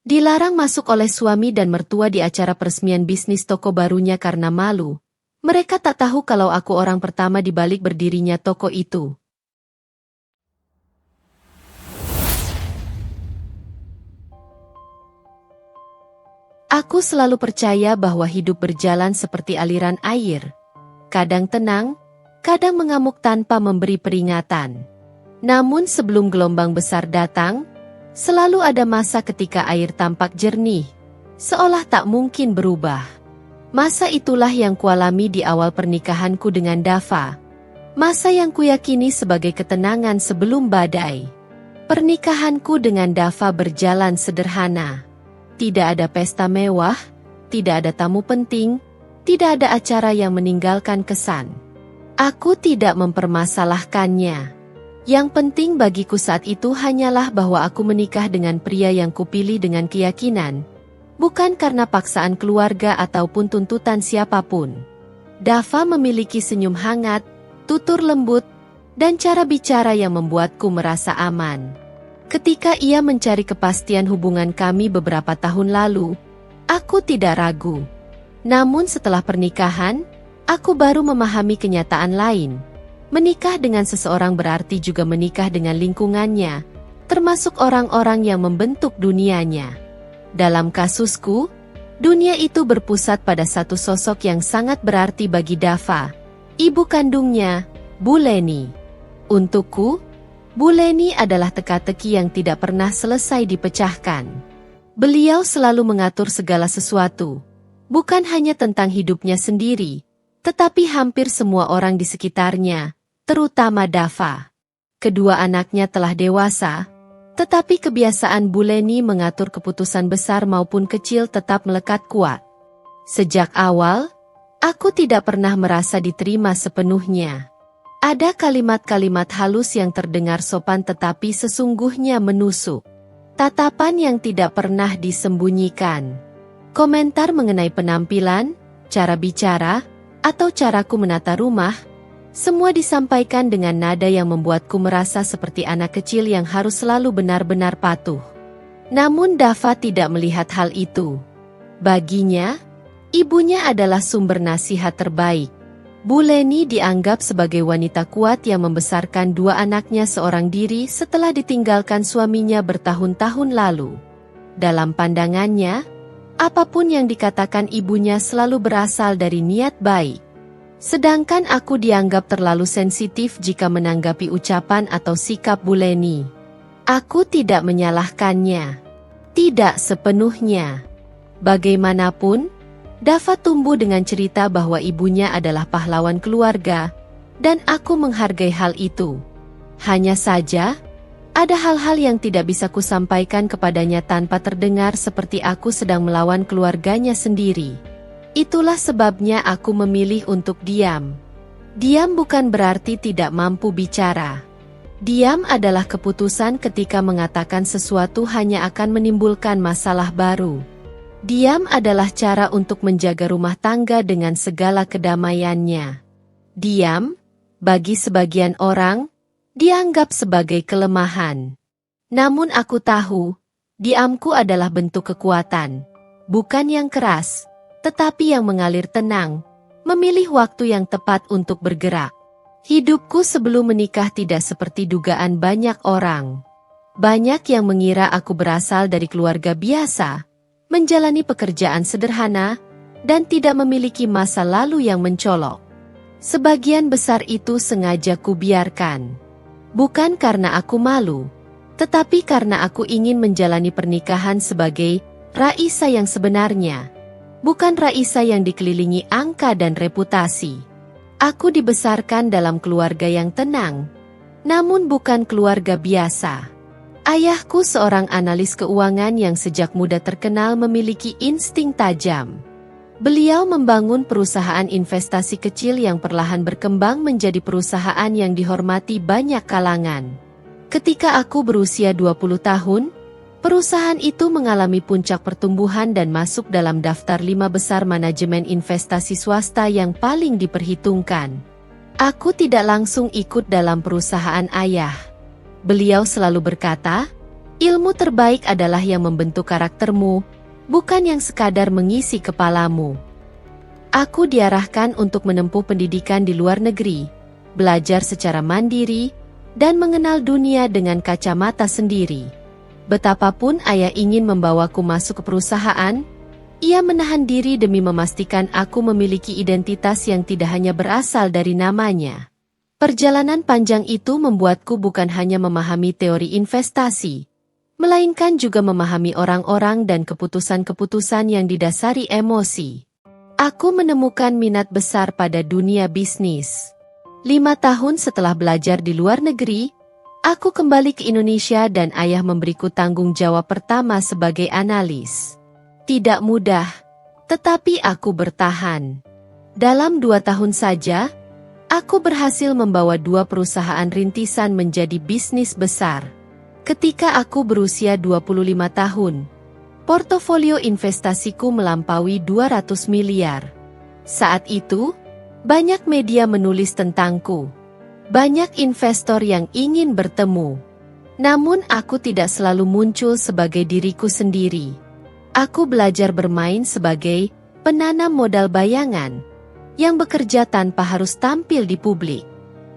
Dilarang masuk oleh suami dan mertua di acara peresmian bisnis toko barunya karena malu. Mereka tak tahu kalau aku orang pertama di balik berdirinya toko itu. Aku selalu percaya bahwa hidup berjalan seperti aliran air. Kadang tenang, kadang mengamuk tanpa memberi peringatan. Namun sebelum gelombang besar datang, selalu ada masa ketika air tampak jernih, seolah tak mungkin berubah. Masa itulah yang kualami di awal pernikahanku dengan Dava. Masa yang kuyakini sebagai ketenangan sebelum badai. Pernikahanku dengan Dava berjalan sederhana. Tidak ada pesta mewah, tidak ada tamu penting, tidak ada acara yang meninggalkan kesan. Aku tidak mempermasalahkannya. Yang penting bagiku saat itu hanyalah bahwa aku menikah dengan pria yang kupilih dengan keyakinan, bukan karena paksaan keluarga ataupun tuntutan siapapun. Dava memiliki senyum hangat, tutur lembut, dan cara bicara yang membuatku merasa aman. Ketika ia mencari kepastian hubungan kami beberapa tahun lalu, aku tidak ragu. Namun setelah pernikahan, aku baru memahami kenyataan lain. Menikah dengan seseorang berarti juga menikah dengan lingkungannya, termasuk orang-orang yang membentuk dunianya. Dalam kasusku, dunia itu berpusat pada satu sosok yang sangat berarti bagi Dava, ibu kandungnya, Bu Leni. Untukku, Bu Leni adalah teka-teki yang tidak pernah selesai dipecahkan. Beliau selalu mengatur segala sesuatu, bukan hanya tentang hidupnya sendiri, tetapi hampir semua orang di sekitarnya, terutama Dava. Kedua anaknya telah dewasa, tetapi kebiasaan Bu Leni mengatur keputusan besar maupun kecil tetap melekat kuat. Sejak awal, aku tidak pernah merasa diterima sepenuhnya. Ada kalimat-kalimat halus yang terdengar sopan tetapi sesungguhnya menusuk. Tatapan yang tidak pernah disembunyikan. Komentar mengenai penampilan, cara bicara, atau caraku menata rumah, semua disampaikan dengan nada yang membuatku merasa seperti anak kecil yang harus selalu benar-benar patuh. Namun Dava tidak melihat hal itu. Baginya, ibunya adalah sumber nasihat terbaik. Bu Leni dianggap sebagai wanita kuat yang membesarkan dua anaknya seorang diri setelah ditinggalkan suaminya bertahun-tahun lalu. Dalam pandangannya, apapun yang dikatakan ibunya selalu berasal dari niat baik. Sedangkan aku dianggap terlalu sensitif jika menanggapi ucapan atau sikap Bu Leni. Aku tidak menyalahkannya. Tidak sepenuhnya. Bagaimanapun, Dava tumbuh dengan cerita bahwa ibunya adalah pahlawan keluarga, dan aku menghargai hal itu. Hanya saja, ada hal-hal yang tidak bisa kusampaikan kepadanya tanpa terdengar seperti aku sedang melawan keluarganya sendiri. Itulah sebabnya aku memilih untuk diam. Diam bukan berarti tidak mampu bicara. Diam adalah keputusan ketika mengatakan sesuatu hanya akan menimbulkan masalah baru. Diam adalah cara untuk menjaga rumah tangga dengan segala kedamaiannya. Diam, bagi sebagian orang, dianggap sebagai kelemahan. Namun aku tahu, diamku adalah bentuk kekuatan, bukan yang keras, tetapi yang mengalir tenang, memilih waktu yang tepat untuk bergerak. Hidupku sebelum menikah tidak seperti dugaan banyak orang. Banyak yang mengira aku berasal dari keluarga biasa, menjalani pekerjaan sederhana, dan tidak memiliki masa lalu yang mencolok. Sebagian besar itu sengaja kubiarkan. Bukan karena aku malu, tetapi karena aku ingin menjalani pernikahan sebagai Raisa yang sebenarnya. Bukan Raisa yang dikelilingi angka dan reputasi. Aku dibesarkan dalam keluarga yang tenang, namun bukan keluarga biasa. Ayahku seorang analis keuangan yang sejak muda terkenal memiliki insting tajam. Beliau membangun perusahaan investasi kecil yang perlahan berkembang menjadi perusahaan yang dihormati banyak kalangan. Ketika aku berusia 20 tahun, perusahaan itu mengalami puncak pertumbuhan dan masuk dalam daftar 5 besar manajemen investasi swasta yang paling diperhitungkan. Aku tidak langsung ikut dalam perusahaan ayah. Beliau selalu berkata, Ilmu terbaik adalah yang membentuk karaktermu, bukan yang sekadar mengisi kepalamu. Aku diarahkan untuk menempuh pendidikan di luar negeri, belajar secara mandiri, dan mengenal dunia dengan kacamata sendiri. Betapapun ayah ingin membawaku masuk ke perusahaan, ia menahan diri demi memastikan aku memiliki identitas yang tidak hanya berasal dari namanya. Perjalanan panjang itu membuatku bukan hanya memahami teori investasi, melainkan juga memahami orang-orang dan keputusan-keputusan yang didasari emosi. Aku menemukan minat besar pada dunia bisnis. 5 tahun setelah belajar di luar negeri, aku kembali ke Indonesia dan ayah memberiku tanggung jawab pertama sebagai analis. Tidak mudah, tetapi aku bertahan. Dalam 2 tahun saja, aku berhasil membawa 2 perusahaan rintisan menjadi bisnis besar. Ketika aku berusia 25 tahun, portofolio investasiku melampaui 200 miliar. Saat itu, banyak media menulis tentangku. Banyak investor yang ingin bertemu. Namun aku tidak selalu muncul sebagai diriku sendiri. Aku belajar bermain sebagai penanam modal bayangan yang bekerja tanpa harus tampil di publik.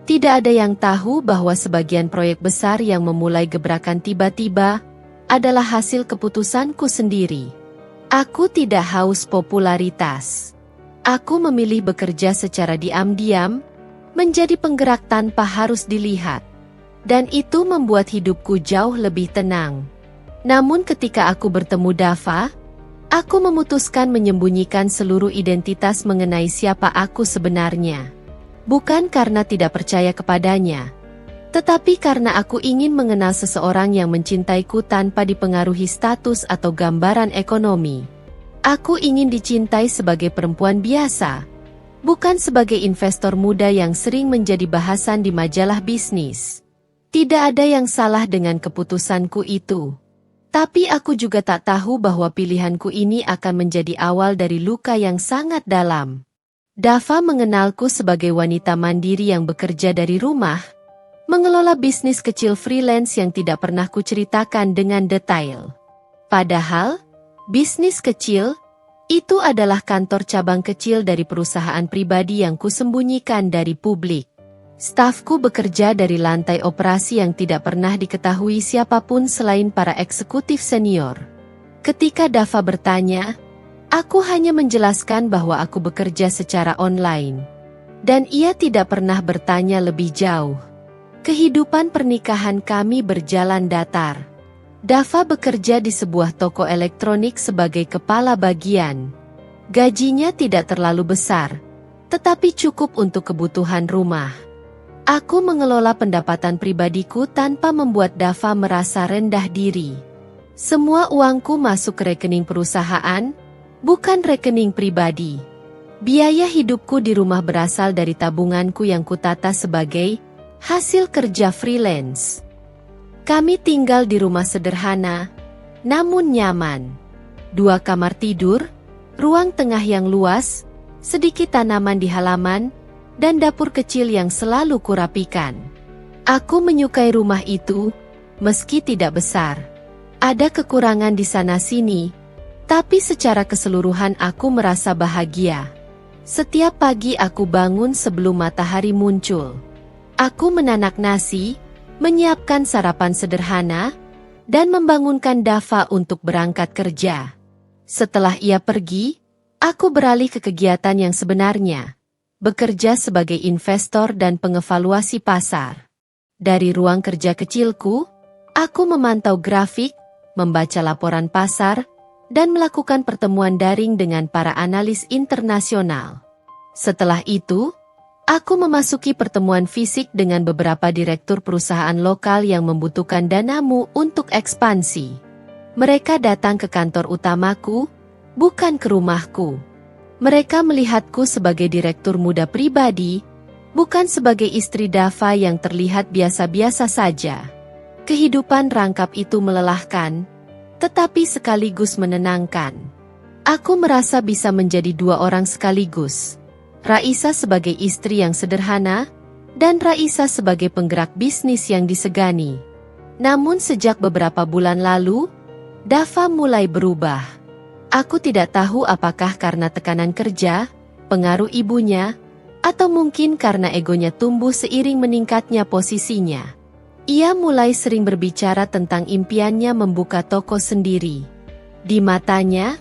Tidak ada yang tahu bahwa sebagian proyek besar yang memulai gebrakan tiba-tiba adalah hasil keputusanku sendiri. Aku tidak haus popularitas. Aku memilih bekerja secara diam-diam, menjadi penggerak tanpa harus dilihat. Dan itu membuat hidupku jauh lebih tenang. Namun ketika aku bertemu Dava, aku memutuskan menyembunyikan seluruh identitas mengenai siapa aku sebenarnya. Bukan karena tidak percaya kepadanya, tetapi karena aku ingin mengenal seseorang yang mencintaiku tanpa dipengaruhi status atau gambaran ekonomi. Aku ingin dicintai sebagai perempuan biasa, bukan sebagai investor muda yang sering menjadi bahasan di majalah bisnis. Tidak ada yang salah dengan keputusanku itu. Tapi aku juga tak tahu bahwa pilihanku ini akan menjadi awal dari luka yang sangat dalam. Dava mengenalku sebagai wanita mandiri yang bekerja dari rumah, mengelola bisnis kecil freelance yang tidak pernah kuceritakan dengan detail. Padahal, bisnis kecil, itu adalah kantor cabang kecil dari perusahaan pribadi yang kusembunyikan dari publik. Stafku bekerja dari lantai operasi yang tidak pernah diketahui siapapun selain para eksekutif senior. Ketika Dava bertanya, aku hanya menjelaskan bahwa aku bekerja secara online. Dan ia tidak pernah bertanya lebih jauh. Kehidupan pernikahan kami berjalan datar. Dava bekerja di sebuah toko elektronik sebagai kepala bagian. Gajinya tidak terlalu besar, tetapi cukup untuk kebutuhan rumah. Aku mengelola pendapatan pribadiku tanpa membuat Dava merasa rendah diri. Semua uangku masuk ke rekening perusahaan, bukan rekening pribadi. Biaya hidupku di rumah berasal dari tabunganku yang kutata sebagai hasil kerja freelance. Kami tinggal di rumah sederhana, namun nyaman. 2 kamar tidur, ruang tengah yang luas, sedikit tanaman di halaman, dan dapur kecil yang selalu kurapikan. Aku menyukai rumah itu, meski tidak besar. Ada kekurangan di sana-sini, tapi secara keseluruhan aku merasa bahagia. Setiap pagi aku bangun sebelum matahari muncul. Aku menanak nasi, menyiapkan sarapan sederhana, dan membangunkan Dava untuk berangkat kerja. Setelah ia pergi, aku beralih ke kegiatan yang sebenarnya, bekerja sebagai investor dan pengevaluasi pasar. Dari ruang kerja kecilku, aku memantau grafik, membaca laporan pasar, dan melakukan pertemuan daring dengan para analis internasional. Setelah itu, aku memasuki pertemuan fisik dengan beberapa direktur perusahaan lokal yang membutuhkan danamu untuk ekspansi. Mereka datang ke kantor utamaku, bukan ke rumahku. Mereka melihatku sebagai direktur muda pribadi, bukan sebagai istri Dava yang terlihat biasa-biasa saja. Kehidupan rangkap itu melelahkan, tetapi sekaligus menenangkan. Aku merasa bisa menjadi 2 orang sekaligus. Raisa sebagai istri yang sederhana, dan Raisa sebagai penggerak bisnis yang disegani. Namun sejak beberapa bulan lalu, Dava mulai berubah. Aku tidak tahu apakah karena tekanan kerja, pengaruh ibunya, atau mungkin karena egonya tumbuh seiring meningkatnya posisinya. Ia mulai sering berbicara tentang impiannya membuka toko sendiri. Di matanya,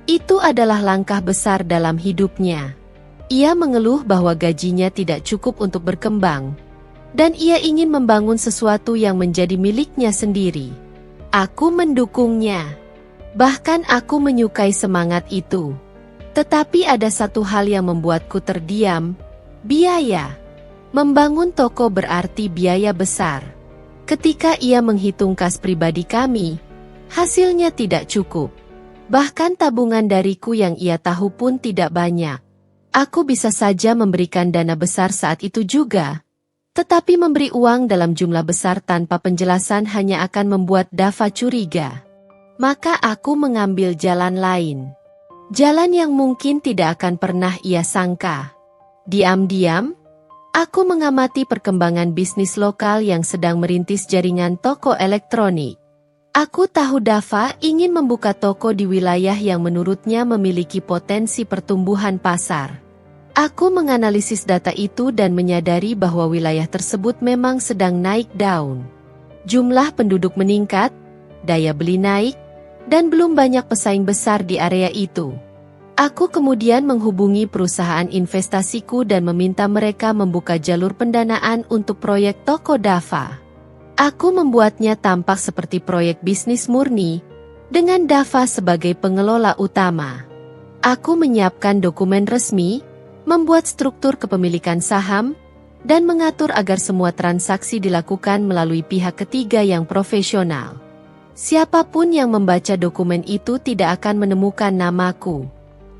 itu adalah langkah besar dalam hidupnya. Ia mengeluh bahwa gajinya tidak cukup untuk berkembang, dan ia ingin membangun sesuatu yang menjadi miliknya sendiri. Aku mendukungnya. Bahkan aku menyukai semangat itu. Tetapi ada satu hal yang membuatku terdiam, biaya. Membangun toko berarti biaya besar. Ketika ia menghitung kas pribadi kami, hasilnya tidak cukup. Bahkan tabungan dariku yang ia tahu pun tidak banyak. Aku bisa saja memberikan dana besar saat itu juga. Tetapi memberi uang dalam jumlah besar tanpa penjelasan hanya akan membuat Dava curiga. Maka aku mengambil jalan lain. Jalan yang mungkin tidak akan pernah ia sangka. Diam-diam, aku mengamati perkembangan bisnis lokal yang sedang merintis jaringan toko elektronik. Aku tahu Dava ingin membuka toko di wilayah yang menurutnya memiliki potensi pertumbuhan pasar. Aku menganalisis data itu dan menyadari bahwa wilayah tersebut memang sedang naik daun. Jumlah penduduk meningkat, daya beli naik, dan belum banyak pesaing besar di area itu. Aku kemudian menghubungi perusahaan investasiku dan meminta mereka membuka jalur pendanaan untuk proyek toko Dava. Aku membuatnya tampak seperti proyek bisnis murni, dengan Dava sebagai pengelola utama. Aku menyiapkan dokumen resmi, membuat struktur kepemilikan saham, dan mengatur agar semua transaksi dilakukan melalui pihak ketiga yang profesional. Siapapun yang membaca dokumen itu tidak akan menemukan namaku.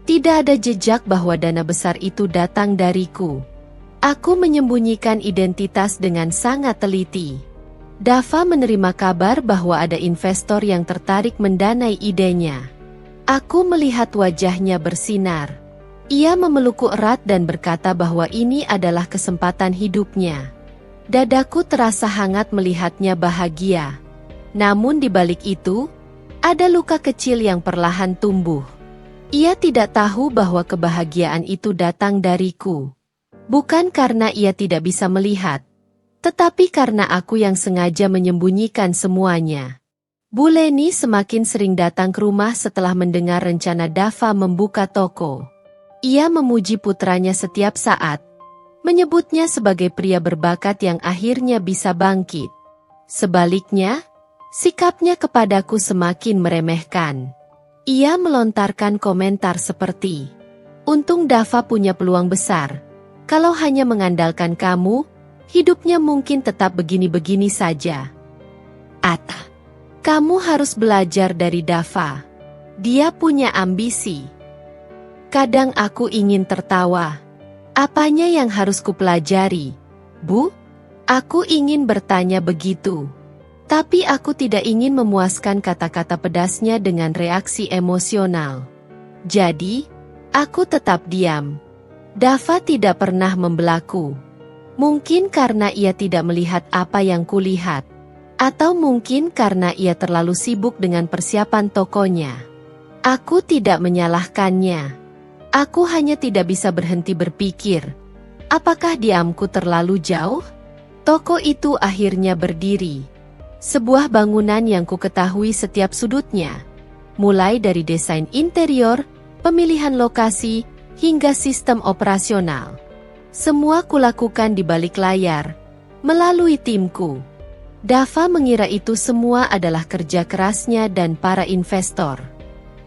Tidak ada jejak bahwa dana besar itu datang dariku. Aku menyembunyikan identitas dengan sangat teliti. Dava menerima kabar bahwa ada investor yang tertarik mendanai idenya. Aku melihat wajahnya bersinar. Ia memelukku erat dan berkata bahwa ini adalah kesempatan hidupnya. Dadaku terasa hangat melihatnya bahagia. Namun di balik itu, ada luka kecil yang perlahan tumbuh. Ia tidak tahu bahwa kebahagiaan itu datang dariku. Bukan karena ia tidak bisa melihat, tetapi karena aku yang sengaja menyembunyikan semuanya. Bu Leni semakin sering datang ke rumah setelah mendengar rencana Dava membuka toko. Ia memuji putranya setiap saat, menyebutnya sebagai pria berbakat yang akhirnya bisa bangkit. Sebaliknya, sikapnya kepadaku semakin meremehkan. Ia melontarkan komentar seperti, "Untung Dava punya peluang besar. Kalau hanya mengandalkan kamu, hidupnya mungkin tetap begini-begini saja." Kamu harus belajar dari Dava. Dia punya ambisi." Kadang aku ingin tertawa. Apanya yang harus kupelajari, Bu? Aku ingin bertanya begitu. Tapi aku tidak ingin memuaskan kata-kata pedasnya dengan reaksi emosional. Jadi, aku tetap diam. Dava tidak pernah membelaku. Mungkin karena ia tidak melihat apa yang kulihat. Atau mungkin karena ia terlalu sibuk dengan persiapan tokonya. Aku tidak menyalahkannya. Aku hanya tidak bisa berhenti berpikir, apakah diamku terlalu jauh? Toko itu akhirnya berdiri. Sebuah bangunan yang ku ketahui setiap sudutnya. Mulai dari desain interior, pemilihan lokasi, hingga sistem operasional. Semua kulakukan di balik layar, melalui timku. Dava mengira itu semua adalah kerja kerasnya dan para investor.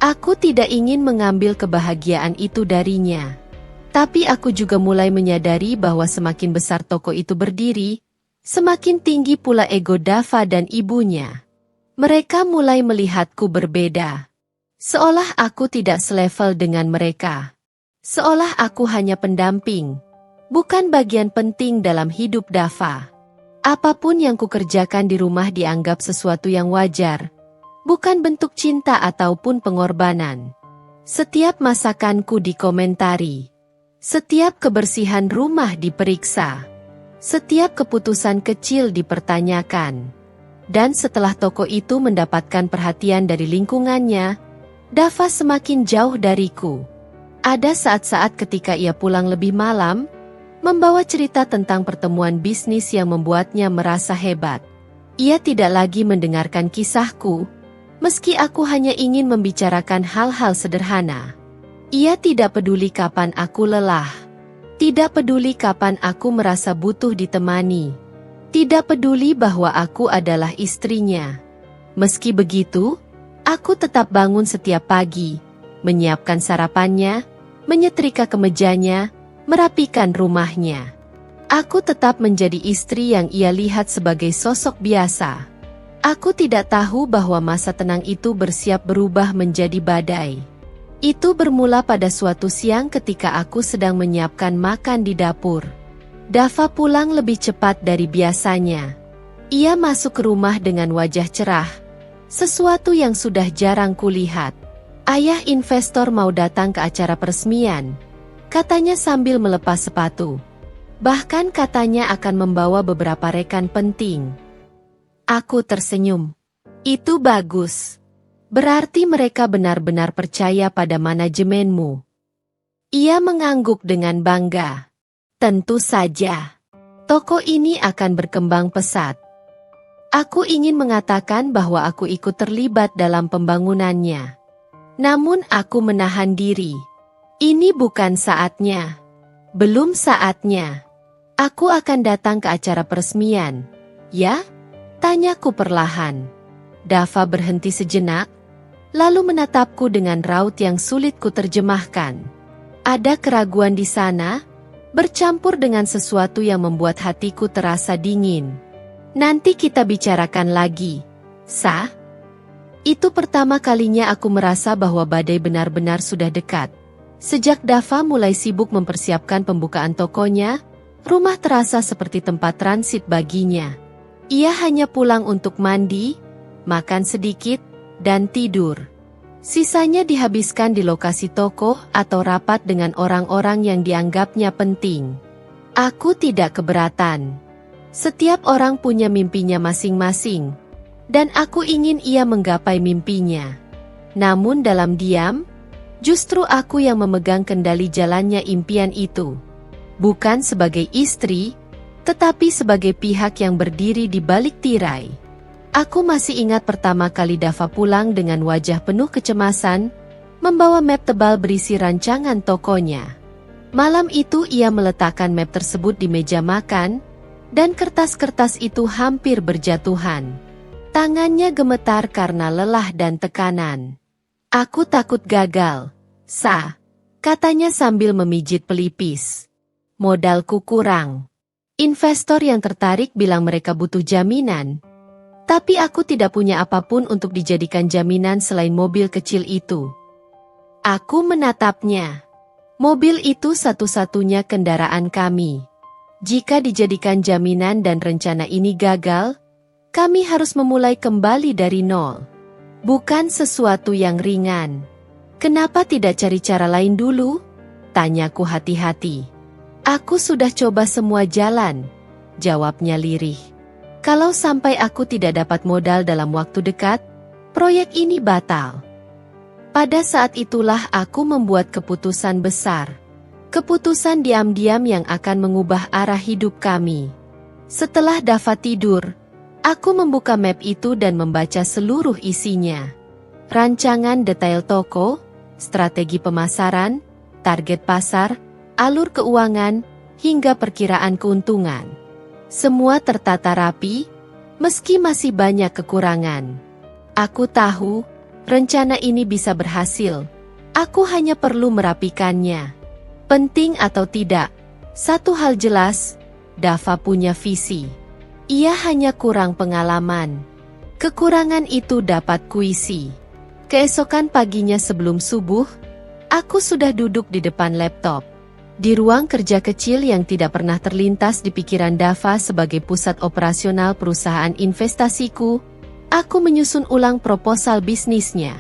Aku tidak ingin mengambil kebahagiaan itu darinya. Tapi aku juga mulai menyadari bahwa semakin besar toko itu berdiri, semakin tinggi pula ego Dava dan ibunya. Mereka mulai melihatku berbeda. Seolah aku tidak selevel dengan mereka. Seolah aku hanya pendamping, bukan bagian penting dalam hidup Dava. Apapun yang kukerjakan di rumah dianggap sesuatu yang wajar, bukan bentuk cinta ataupun pengorbanan. Setiap masakanku dikomentari. Setiap kebersihan rumah diperiksa. Setiap keputusan kecil dipertanyakan. Dan setelah toko itu mendapatkan perhatian dari lingkungannya, Dava semakin jauh dariku. Ada saat-saat ketika ia pulang lebih malam, membawa cerita tentang pertemuan bisnis yang membuatnya merasa hebat. Ia tidak lagi mendengarkan kisahku, meski aku hanya ingin membicarakan hal-hal sederhana. Ia tidak peduli kapan aku lelah. Tidak peduli kapan aku merasa butuh ditemani. Tidak peduli bahwa aku adalah istrinya. Meski begitu, aku tetap bangun setiap pagi, menyiapkan sarapannya, menyetrika kemejanya, merapikan rumahnya. Aku tetap menjadi istri yang ia lihat sebagai sosok biasa. Aku tidak tahu bahwa masa tenang itu bersiap berubah menjadi badai. Itu bermula pada suatu siang ketika aku sedang menyiapkan makan di dapur. Dava pulang lebih cepat dari biasanya. Ia masuk ke rumah dengan wajah cerah, sesuatu yang sudah jarang kulihat. Ayah investor mau datang ke acara peresmian, katanya sambil melepas sepatu. Bahkan katanya akan membawa beberapa rekan penting. Aku tersenyum. Itu bagus. Berarti mereka benar-benar percaya pada manajemenmu. Ia mengangguk dengan bangga. Tentu saja. Toko ini akan berkembang pesat. Aku ingin mengatakan bahwa aku ikut terlibat dalam pembangunannya. Namun aku menahan diri. Ini bukan saatnya. Belum saatnya. Aku akan datang ke acara peresmian. Ya? Tanyaku perlahan. Dava berhenti sejenak, lalu menatapku dengan raut yang sulit kuterjemahkan. Ada keraguan di sana, bercampur dengan sesuatu yang membuat hatiku terasa dingin. Nanti kita bicarakan lagi, Sa. Itu pertama kalinya aku merasa bahwa badai benar-benar sudah dekat. Sejak Dava mulai sibuk mempersiapkan pembukaan tokonya, rumah terasa seperti tempat transit baginya. Ia hanya pulang untuk mandi, makan sedikit, dan tidur. Sisanya dihabiskan di lokasi toko atau rapat dengan orang-orang yang dianggapnya penting. Aku tidak keberatan. Setiap orang punya mimpinya masing-masing, dan aku ingin ia menggapai mimpinya. Namun dalam diam, justru aku yang memegang kendali jalannya impian itu. Bukan sebagai istri, tetapi sebagai pihak yang berdiri di balik tirai. Aku masih ingat pertama kali Dava pulang dengan wajah penuh kecemasan, membawa map tebal berisi rancangan tokonya. Malam itu ia meletakkan map tersebut di meja makan, dan kertas-kertas itu hampir berjatuhan. Tangannya gemetar karena lelah dan tekanan. Aku takut gagal, Sa, katanya sambil memijit pelipis. Modalku kurang. Investor yang tertarik bilang mereka butuh jaminan. Tapi aku tidak punya apapun untuk dijadikan jaminan selain mobil kecil itu. Aku menatapnya. Mobil itu satu-satunya kendaraan kami. Jika dijadikan jaminan dan rencana ini gagal, kami harus memulai kembali dari nol. Bukan sesuatu yang ringan. Kenapa tidak cari cara lain dulu? Tanyaku hati-hati. Aku sudah coba semua jalan, jawabnya lirih. Kalau sampai aku tidak dapat modal dalam waktu dekat, proyek ini batal. Pada saat itulah aku membuat keputusan besar. Keputusan diam-diam yang akan mengubah arah hidup kami. Setelah Dava tidur, aku membuka map itu dan membaca seluruh isinya. Rancangan detail toko, strategi pemasaran, target pasar, alur keuangan, hingga perkiraan keuntungan. Semua tertata rapi, meski masih banyak kekurangan. Aku tahu, rencana ini bisa berhasil. Aku hanya perlu merapikannya. Penting atau tidak, satu hal jelas, Dava punya visi. Ia hanya kurang pengalaman. Kekurangan itu dapat kuisi. Keesokan paginya sebelum subuh, aku sudah duduk di depan laptop. Di ruang kerja kecil yang tidak pernah terlintas di pikiran Dava sebagai pusat operasional perusahaan investasiku, aku menyusun ulang proposal bisnisnya.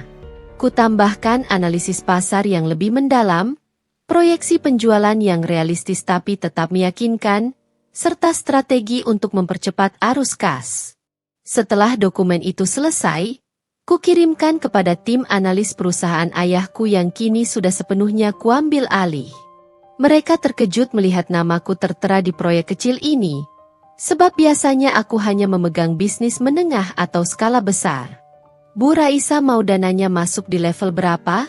Kutambahkan analisis pasar yang lebih mendalam, proyeksi penjualan yang realistis tapi tetap meyakinkan, serta strategi untuk mempercepat arus kas. Setelah dokumen itu selesai, kukirimkan kepada tim analis perusahaan ayahku yang kini sudah sepenuhnya kuambil alih. Mereka terkejut melihat namaku tertera di proyek kecil ini, sebab biasanya aku hanya memegang bisnis menengah atau skala besar. Bu Raisa mau dananya masuk di level berapa?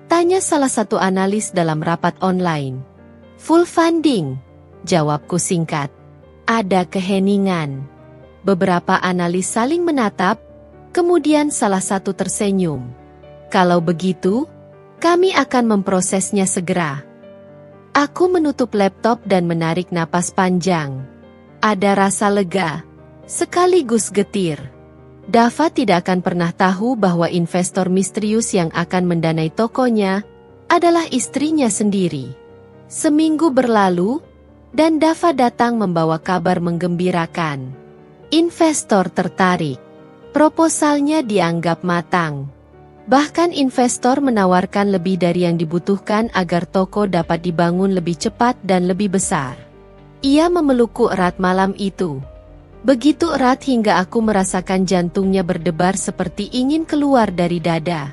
Tanya salah satu analis dalam rapat online. Full funding, jawabku singkat. Ada keheningan. Beberapa analis saling menatap, kemudian salah satu tersenyum. Kalau begitu, kami akan memprosesnya segera. Aku menutup laptop dan menarik napas panjang. Ada rasa lega, sekaligus getir. Dava tidak akan pernah tahu bahwa investor misterius yang akan mendanai tokonya adalah istrinya sendiri. Seminggu berlalu, dan Dava datang membawa kabar menggembirakan. Investor tertarik. Proposalnya dianggap matang. Bahkan investor menawarkan lebih dari yang dibutuhkan agar toko dapat dibangun lebih cepat dan lebih besar. Ia memelukku erat malam itu. Begitu erat hingga aku merasakan jantungnya berdebar seperti ingin keluar dari dada.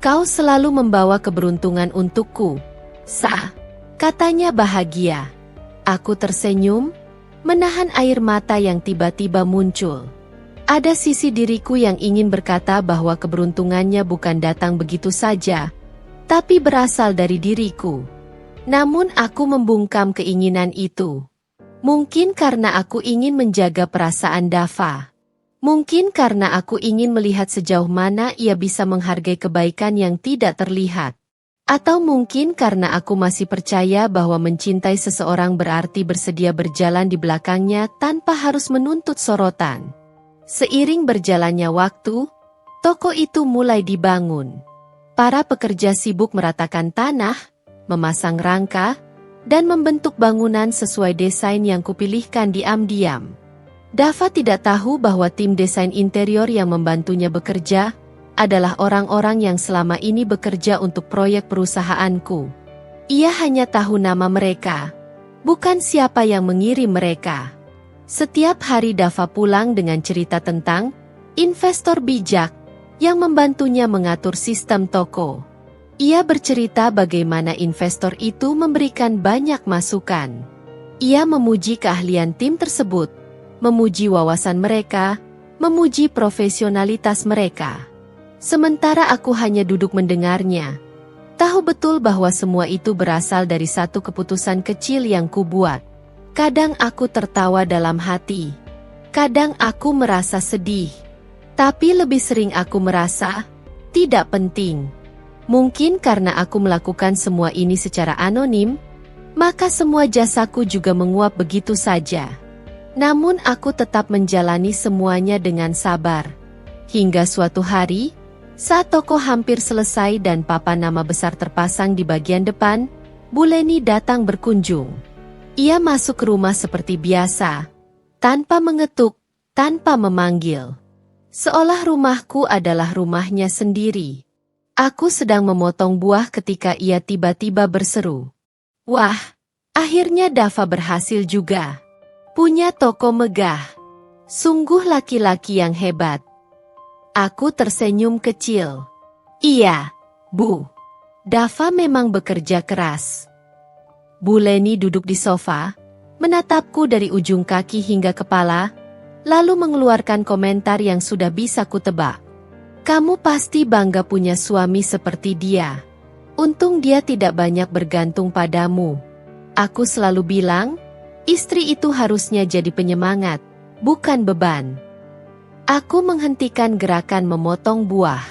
Kau selalu membawa keberuntungan untukku, Sa, katanya bahagia. Aku tersenyum, menahan air mata yang tiba-tiba muncul. Ada sisi diriku yang ingin berkata bahwa keberuntungannya bukan datang begitu saja, tapi berasal dari diriku. Namun aku membungkam keinginan itu. Mungkin karena aku ingin menjaga perasaan Dava. Mungkin karena aku ingin melihat sejauh mana ia bisa menghargai kebaikan yang tidak terlihat. Atau mungkin karena aku masih percaya bahwa mencintai seseorang berarti bersedia berjalan di belakangnya tanpa harus menuntut sorotan. Seiring berjalannya waktu, toko itu mulai dibangun. Para pekerja sibuk meratakan tanah, memasang rangka, dan membentuk bangunan sesuai desain yang kupilihkan diam-diam. Dava tidak tahu bahwa tim desain interior yang membantunya bekerja adalah orang-orang yang selama ini bekerja untuk proyek perusahaanku. Ia hanya tahu nama mereka, bukan siapa yang mengirim mereka. Setiap hari Dava pulang dengan cerita tentang investor bijak yang membantunya mengatur sistem toko. Ia bercerita bagaimana investor itu memberikan banyak masukan. Ia memuji keahlian tim tersebut, memuji wawasan mereka, memuji profesionalitas mereka. Sementara aku hanya duduk mendengarnya. Tahu betul bahwa semua itu berasal dari satu keputusan kecil yang kubuat. Kadang aku tertawa dalam hati. Kadang aku merasa sedih. Tapi lebih sering aku merasa tidak penting. Mungkin karena aku melakukan semua ini secara anonim, maka semua jasaku juga menguap begitu saja. Namun aku tetap menjalani semuanya dengan sabar. Hingga suatu hari, saat toko hampir selesai dan papan nama besar terpasang di bagian depan, Bu Leni datang berkunjung. Ia masuk ke rumah seperti biasa, tanpa mengetuk, tanpa memanggil. Seolah rumahku adalah rumahnya sendiri. Aku sedang memotong buah ketika ia tiba-tiba berseru. Wah, akhirnya Dava berhasil juga. Punya toko megah. Sungguh laki-laki yang hebat. Aku tersenyum kecil. Iya, Bu. Dava memang bekerja keras. Bu Leni duduk di sofa, menatapku dari ujung kaki hingga kepala, lalu mengeluarkan komentar yang sudah bisa kutebak. Kamu pasti bangga punya suami seperti dia. Untung dia tidak banyak bergantung padamu. Aku selalu bilang, istri itu harusnya jadi penyemangat, bukan beban. Aku menghentikan gerakan memotong buah.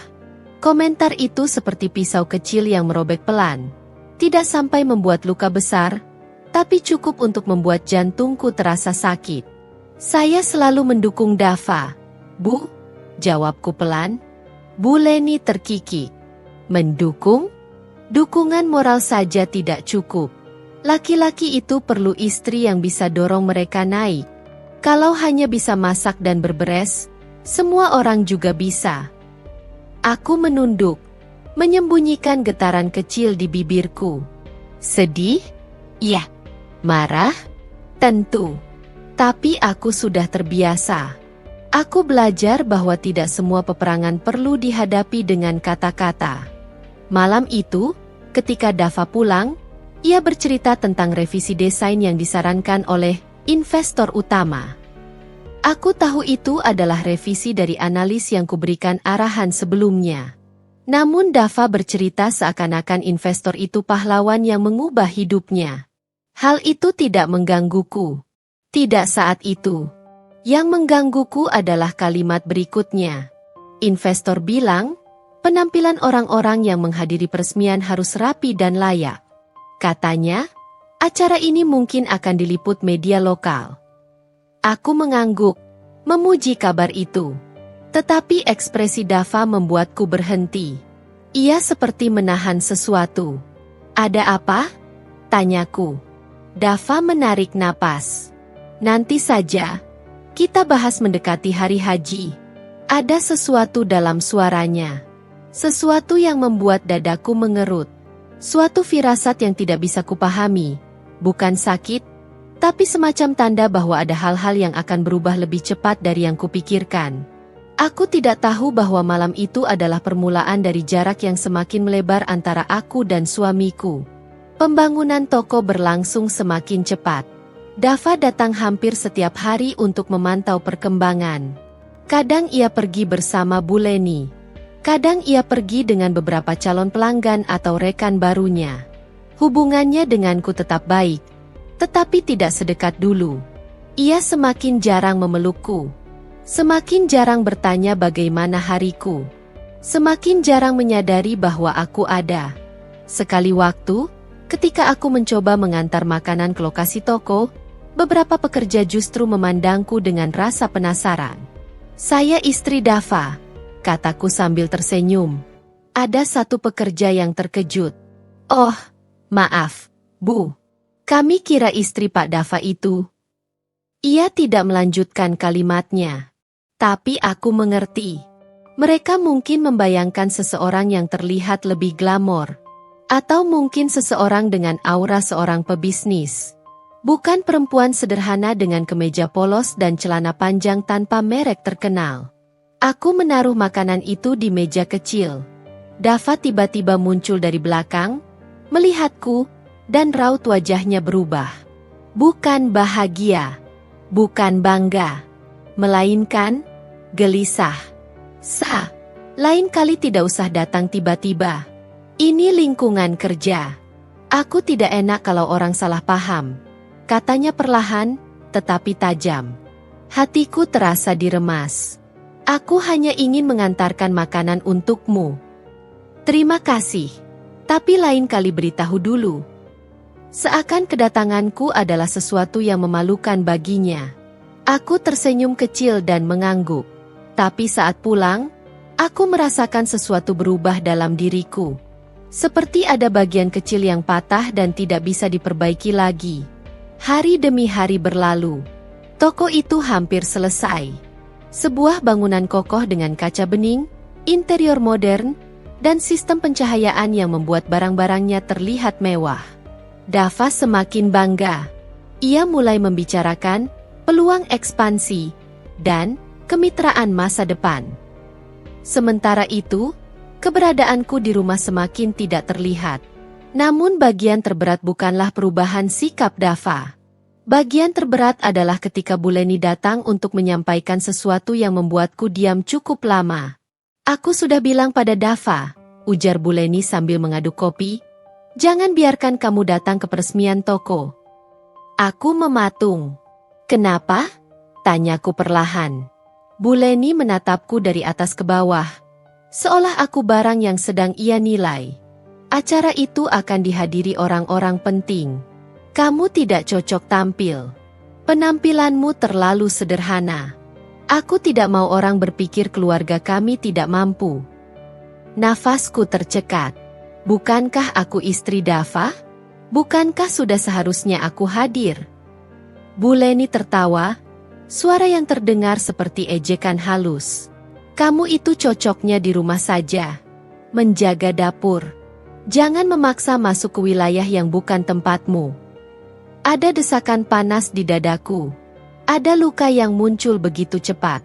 Komentar itu seperti pisau kecil yang merobek pelan. Tidak sampai membuat luka besar, tapi cukup untuk membuat jantungku terasa sakit. Saya selalu mendukung Dava, Bu, jawabku pelan. Bu Leni terkikik. Mendukung? Dukungan moral saja tidak cukup. Laki-laki itu perlu istri yang bisa dorong mereka naik. Kalau hanya bisa masak dan berberes, semua orang juga bisa. Aku menunduk, menyembunyikan getaran kecil di bibirku. Sedih? Iya. Marah? Tentu. Tapi aku sudah terbiasa. Aku belajar bahwa tidak semua peperangan perlu dihadapi dengan kata-kata. Malam itu, ketika Dava pulang, ia bercerita tentang revisi desain yang disarankan oleh investor utama. Aku tahu itu adalah revisi dari analis yang kuberikan arahan sebelumnya. Namun Dava bercerita seakan-akan investor itu pahlawan yang mengubah hidupnya. Hal itu tidak menggangguku. Tidak saat itu. Yang menggangguku adalah kalimat berikutnya. Investor bilang, penampilan orang-orang yang menghadiri peresmian harus rapi dan layak. Katanya, acara ini mungkin akan diliput media lokal. Aku mengangguk, memuji kabar itu. Tetapi ekspresi Dava membuatku berhenti. Ia seperti menahan sesuatu. Ada apa? Tanyaku. Dava menarik napas. Nanti saja. Kita bahas mendekati hari haji. Ada sesuatu dalam suaranya. Sesuatu yang membuat dadaku mengerut. Suatu firasat yang tidak bisa kupahami. Bukan sakit, tapi semacam tanda bahwa ada hal-hal yang akan berubah lebih cepat dari yang kupikirkan. Aku tidak tahu bahwa malam itu adalah permulaan dari jarak yang semakin melebar antara aku dan suamiku. Pembangunan toko berlangsung semakin cepat. Dava datang hampir setiap hari untuk memantau perkembangan. Kadang ia pergi bersama Bu Leni. Kadang ia pergi dengan beberapa calon pelanggan atau rekan barunya. Hubungannya denganku tetap baik, tetapi tidak sedekat dulu. Ia semakin jarang memelukku. Semakin jarang bertanya bagaimana hariku. Semakin jarang menyadari bahwa aku ada. Sekali waktu, ketika aku mencoba mengantar makanan ke lokasi toko, beberapa pekerja justru memandangku dengan rasa penasaran. Saya istri Dava, kataku sambil tersenyum. Ada satu pekerja yang terkejut. Oh, maaf, Bu. Kami kira istri Pak Dava itu. Ia tidak melanjutkan kalimatnya. Tapi aku mengerti. Mereka mungkin membayangkan seseorang yang terlihat lebih glamor. Atau mungkin seseorang dengan aura seorang pebisnis. Bukan perempuan sederhana dengan kemeja polos dan celana panjang tanpa merek terkenal. Aku menaruh makanan itu di meja kecil. Dava tiba-tiba muncul dari belakang, melihatku, dan raut wajahnya berubah. Bukan bahagia, bukan bangga, melainkan gelisah. Lain kali tidak usah datang tiba-tiba. Ini lingkungan kerja. Aku tidak enak kalau orang salah paham. Katanya perlahan, tetapi tajam. Hatiku terasa diremas. Aku hanya ingin mengantarkan makanan untukmu. Terima kasih. Tapi lain kali beritahu dulu. Seakan kedatanganku adalah sesuatu yang memalukan baginya. Aku tersenyum kecil dan mengangguk. Tapi saat pulang, aku merasakan sesuatu berubah dalam diriku. Seperti ada bagian kecil yang patah dan tidak bisa diperbaiki lagi. Hari demi hari berlalu. Toko itu hampir selesai. Sebuah bangunan kokoh dengan kaca bening, interior modern, dan sistem pencahayaan yang membuat barang-barangnya terlihat mewah. Dava semakin bangga. Ia mulai membicarakan peluang ekspansi dan kemitraan masa depan. Sementara itu, keberadaanku di rumah semakin tidak terlihat. Namun bagian terberat bukanlah perubahan sikap Dava. Bagian terberat adalah ketika Bu Leni datang untuk menyampaikan sesuatu yang membuatku diam cukup lama. Aku sudah bilang pada Dava, ujar Bu Leni sambil mengaduk kopi, jangan biarkan kamu datang ke peresmian toko. Aku mematung. Kenapa? Tanyaku perlahan. Bu Leni menatapku dari atas ke bawah, seolah aku barang yang sedang ia nilai. Acara itu akan dihadiri orang-orang penting. Kamu tidak cocok tampil. Penampilanmu terlalu sederhana. Aku tidak mau orang berpikir keluarga kami tidak mampu. Nafasku tercekat. Bukankah aku istri Dava? Bukankah sudah seharusnya aku hadir? Bu Leni tertawa, suara yang terdengar seperti ejekan halus. Kamu itu cocoknya di rumah saja. Menjaga dapur. Jangan memaksa masuk ke wilayah yang bukan tempatmu. Ada desakan panas di dadaku. Ada luka yang muncul begitu cepat.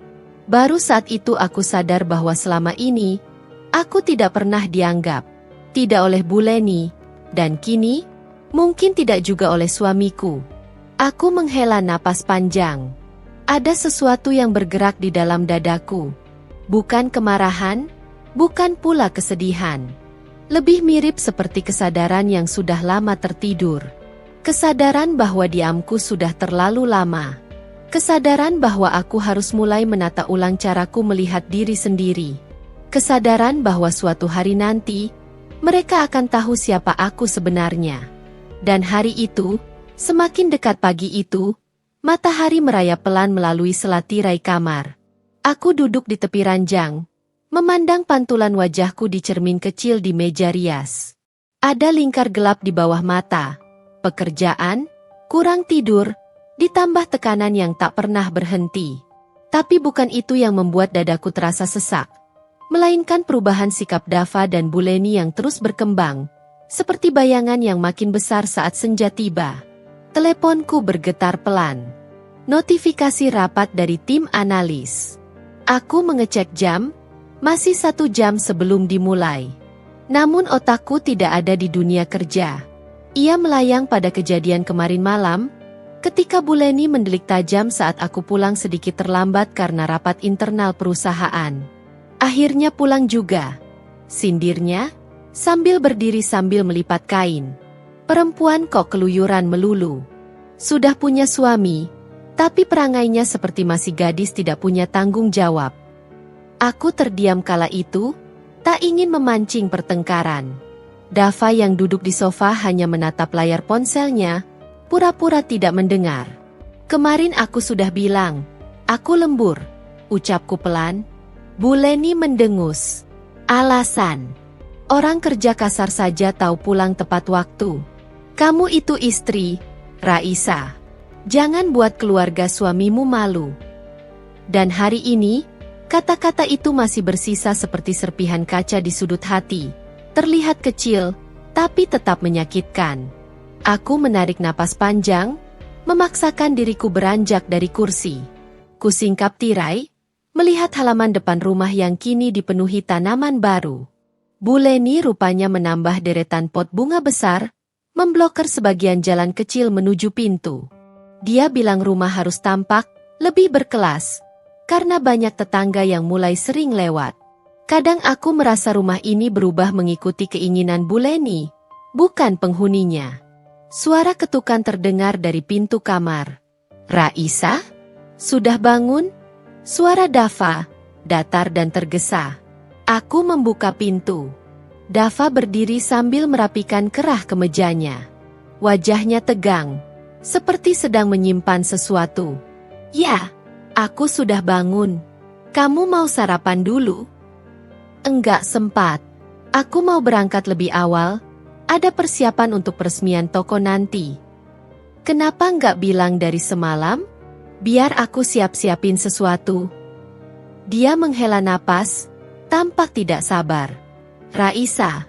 Baru saat itu aku sadar bahwa selama ini, aku tidak pernah dianggap, tidak oleh Bu Leni, dan kini, mungkin tidak juga oleh suamiku. Aku menghela napas panjang. Ada sesuatu yang bergerak di dalam dadaku. Bukan kemarahan, bukan pula kesedihan. Lebih mirip seperti kesadaran yang sudah lama tertidur. Kesadaran bahwa diamku sudah terlalu lama. Kesadaran bahwa aku harus mulai menata ulang caraku melihat diri sendiri. Kesadaran bahwa suatu hari nanti, mereka akan tahu siapa aku sebenarnya. Dan hari itu, semakin dekat pagi itu, matahari merayap pelan melalui selatirai kamar. Aku duduk di tepi ranjang, memandang pantulan wajahku di cermin kecil di meja rias. Ada lingkar gelap di bawah mata, pekerjaan, kurang tidur, ditambah tekanan yang tak pernah berhenti. Tapi bukan itu yang membuat dadaku terasa sesak, melainkan perubahan sikap Dava dan Bu Leni yang terus berkembang, seperti bayangan yang makin besar saat senja tiba. Teleponku bergetar pelan. Notifikasi rapat dari tim analis. Aku mengecek jam, masih 1 jam sebelum dimulai. Namun otakku tidak ada di dunia kerja. Ia melayang pada kejadian kemarin malam, ketika Bu Leni mendelik tajam saat aku pulang sedikit terlambat karena rapat internal perusahaan. Akhirnya pulang juga, sindirnya, sambil berdiri sambil melipat kain. Perempuan kok keluyuran melulu. Sudah punya suami, tapi perangainya seperti masih gadis tidak punya tanggung jawab. Aku terdiam kala itu, tak ingin memancing pertengkaran. Dava yang duduk di sofa hanya menatap layar ponselnya, pura-pura tidak mendengar. Kemarin aku sudah bilang, aku lembur, ucapku pelan. Bu Leni mendengus. Alasan. Orang kerja kasar saja tahu pulang tepat waktu. Kamu itu istri, Raisa. Jangan buat keluarga suamimu malu. Dan hari ini, kata-kata itu masih bersisa seperti serpihan kaca di sudut hati. Terlihat kecil, tapi tetap menyakitkan. Aku menarik napas panjang, memaksakan diriku beranjak dari kursi. Kusingkap tirai, melihat halaman depan rumah yang kini dipenuhi tanaman baru. Bu Leni rupanya menambah deretan pot bunga besar, memblokir sebagian jalan kecil menuju pintu. Dia bilang rumah harus tampak lebih berkelas, karena banyak tetangga yang mulai sering lewat. Kadang aku merasa rumah ini berubah mengikuti keinginan Bu Leni, bukan penghuninya. Suara ketukan terdengar dari pintu kamar. Raisa? Sudah bangun? Suara Dava, datar dan tergesa. Aku membuka pintu. Dava berdiri sambil merapikan kerah kemejanya. Wajahnya tegang, seperti sedang menyimpan sesuatu. Ya, aku sudah bangun. Kamu mau sarapan dulu? Enggak sempat. Aku mau berangkat lebih awal. Ada persiapan untuk peresmian toko nanti. Kenapa enggak bilang dari semalam? Biar aku siap-siapin sesuatu. Dia menghela napas, tampak tidak sabar. Raisa,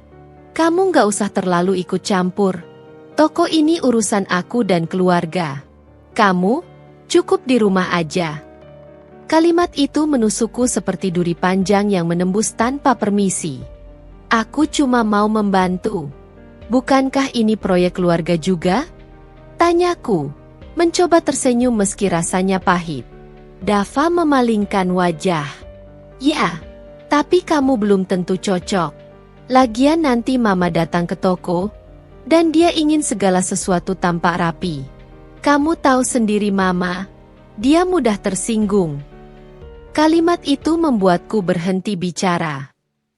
kamu enggak usah terlalu ikut campur. Toko ini urusan aku dan keluarga. Kamu, cukup di rumah aja. Kalimat itu menusukku seperti duri panjang yang menembus tanpa permisi. Aku cuma mau membantu. Bukankah ini proyek keluarga juga? Tanyaku, mencoba tersenyum meski rasanya pahit. Dava memalingkan wajah. Ya, tapi kamu belum tentu cocok. Lagian nanti mama datang ke toko, dan dia ingin segala sesuatu tampak rapi. Kamu tahu sendiri mama, dia mudah tersinggung. Kalimat itu membuatku berhenti bicara.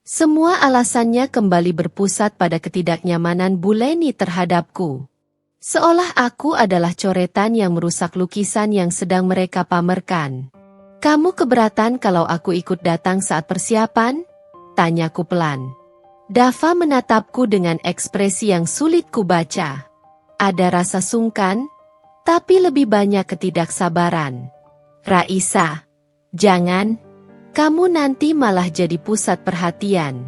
Semua alasannya kembali berpusat pada ketidaknyamanan Bu Leni terhadapku. Seolah aku adalah coretan yang merusak lukisan yang sedang mereka pamerkan. Kamu keberatan kalau aku ikut datang saat persiapan? Tanyaku pelan. Dava menatapku dengan ekspresi yang sulit kubaca. Ada rasa sungkan, tapi lebih banyak ketidaksabaran. Raisa, jangan. Kamu nanti malah jadi pusat perhatian.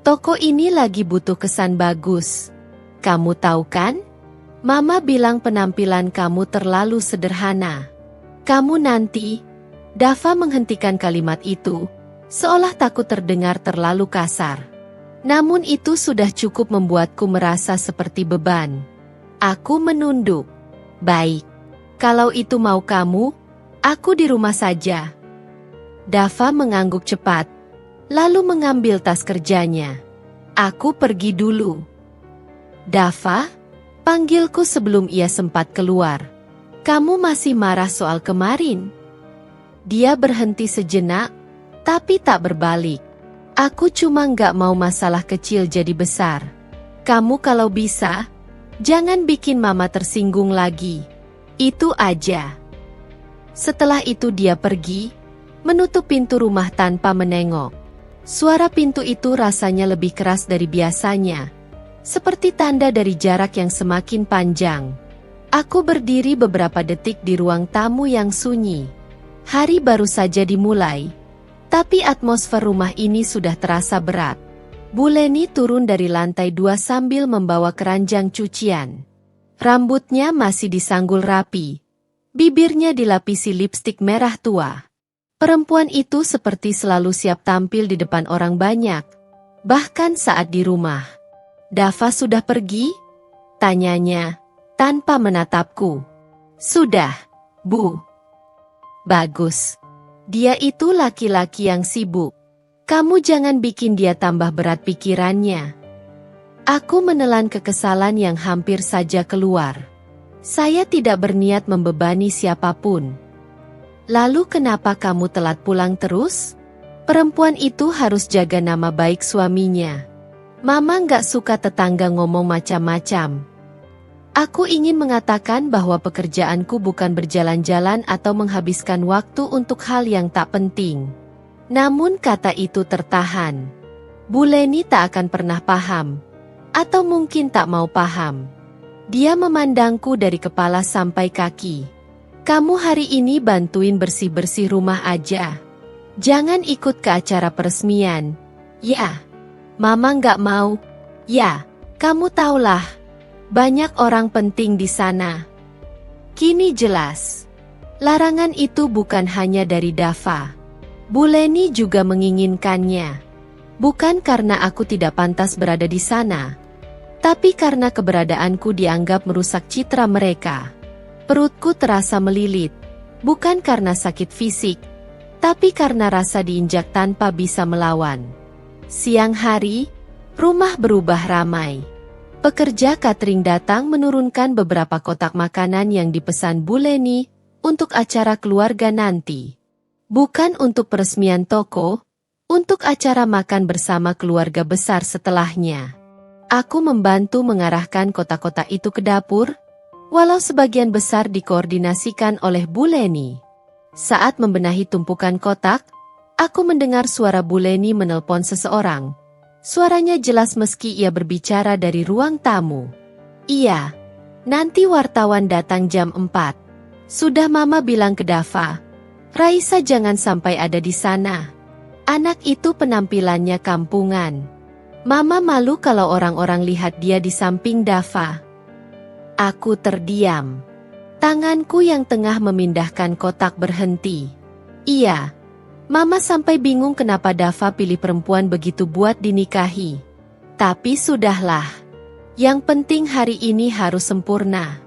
Toko ini lagi butuh kesan bagus. Kamu tahu kan? Mama bilang penampilan kamu terlalu sederhana. Kamu nanti, Dava menghentikan kalimat itu, seolah takut terdengar terlalu kasar. Namun itu sudah cukup membuatku merasa seperti beban. Aku menunduk. Baik. Kalau itu mau kamu, aku di rumah saja. Dava mengangguk cepat, lalu mengambil tas kerjanya. Aku pergi dulu. Dava, panggilku sebelum ia sempat keluar. Kamu masih marah soal kemarin? Dia berhenti sejenak, tapi tak berbalik. Aku cuma nggak mau masalah kecil jadi besar. Kamu kalau bisa, jangan bikin mama tersinggung lagi. Itu aja. Setelah itu dia pergi, menutup pintu rumah tanpa menengok. Suara pintu itu rasanya lebih keras dari biasanya, seperti tanda dari jarak yang semakin panjang. Aku berdiri beberapa detik di ruang tamu yang sunyi. Hari baru saja dimulai, tapi atmosfer rumah ini sudah terasa berat. Bu Leni turun dari lantai 2 sambil membawa keranjang cucian. Rambutnya masih disanggul rapi. Bibirnya dilapisi lipstik merah tua. Perempuan itu seperti selalu siap tampil di depan orang banyak, bahkan saat di rumah. Dava sudah pergi? Tanyanya, tanpa menatapku. Sudah, Bu. Bagus. Dia itu laki-laki yang sibuk. Kamu jangan bikin dia tambah berat pikirannya. Aku menelan kekesalan yang hampir saja keluar. Saya tidak berniat membebani siapapun. Lalu kenapa kamu telat pulang terus? Perempuan itu harus jaga nama baik suaminya. Mama nggak suka tetangga ngomong macam-macam. Aku ingin mengatakan bahwa pekerjaanku bukan berjalan-jalan atau menghabiskan waktu untuk hal yang tak penting. Namun kata itu tertahan. Bu Leni tak akan pernah paham. Atau mungkin tak mau paham. Dia memandangku dari kepala sampai kaki. Kamu hari ini bantuin bersih-bersih rumah aja. Jangan ikut ke acara peresmian. Ya, Mama nggak mau. Ya, kamu tahulah. Banyak orang penting di sana. Kini jelas. Larangan itu bukan hanya dari Dava. Bu Leni juga menginginkannya. Bukan karena aku tidak pantas berada di sana, tapi karena keberadaanku dianggap merusak citra mereka. Perutku terasa melilit, bukan karena sakit fisik, tapi karena rasa diinjak tanpa bisa melawan. Siang hari, rumah berubah ramai. Pekerja catering datang menurunkan beberapa kotak makanan yang dipesan Bu Leni untuk acara keluarga nanti. Bukan untuk peresmian toko, untuk acara makan bersama keluarga besar setelahnya. Aku membantu mengarahkan kotak-kotak itu ke dapur, walau sebagian besar dikoordinasikan oleh Bu Leni. Saat membenahi tumpukan kotak, aku mendengar suara Bu Leni menelpon seseorang. Suaranya jelas meski ia berbicara dari ruang tamu. Iya, nanti wartawan datang jam 4. Sudah Mama bilang ke Dava, Raisa jangan sampai ada di sana. Anak itu penampilannya kampungan. Mama malu kalau orang-orang lihat dia di samping Dava. Aku terdiam. Tanganku yang tengah memindahkan kotak berhenti. Iya, Mama sampai bingung kenapa Dava pilih perempuan begitu buat dinikahi. Tapi sudahlah. Yang penting hari ini harus sempurna.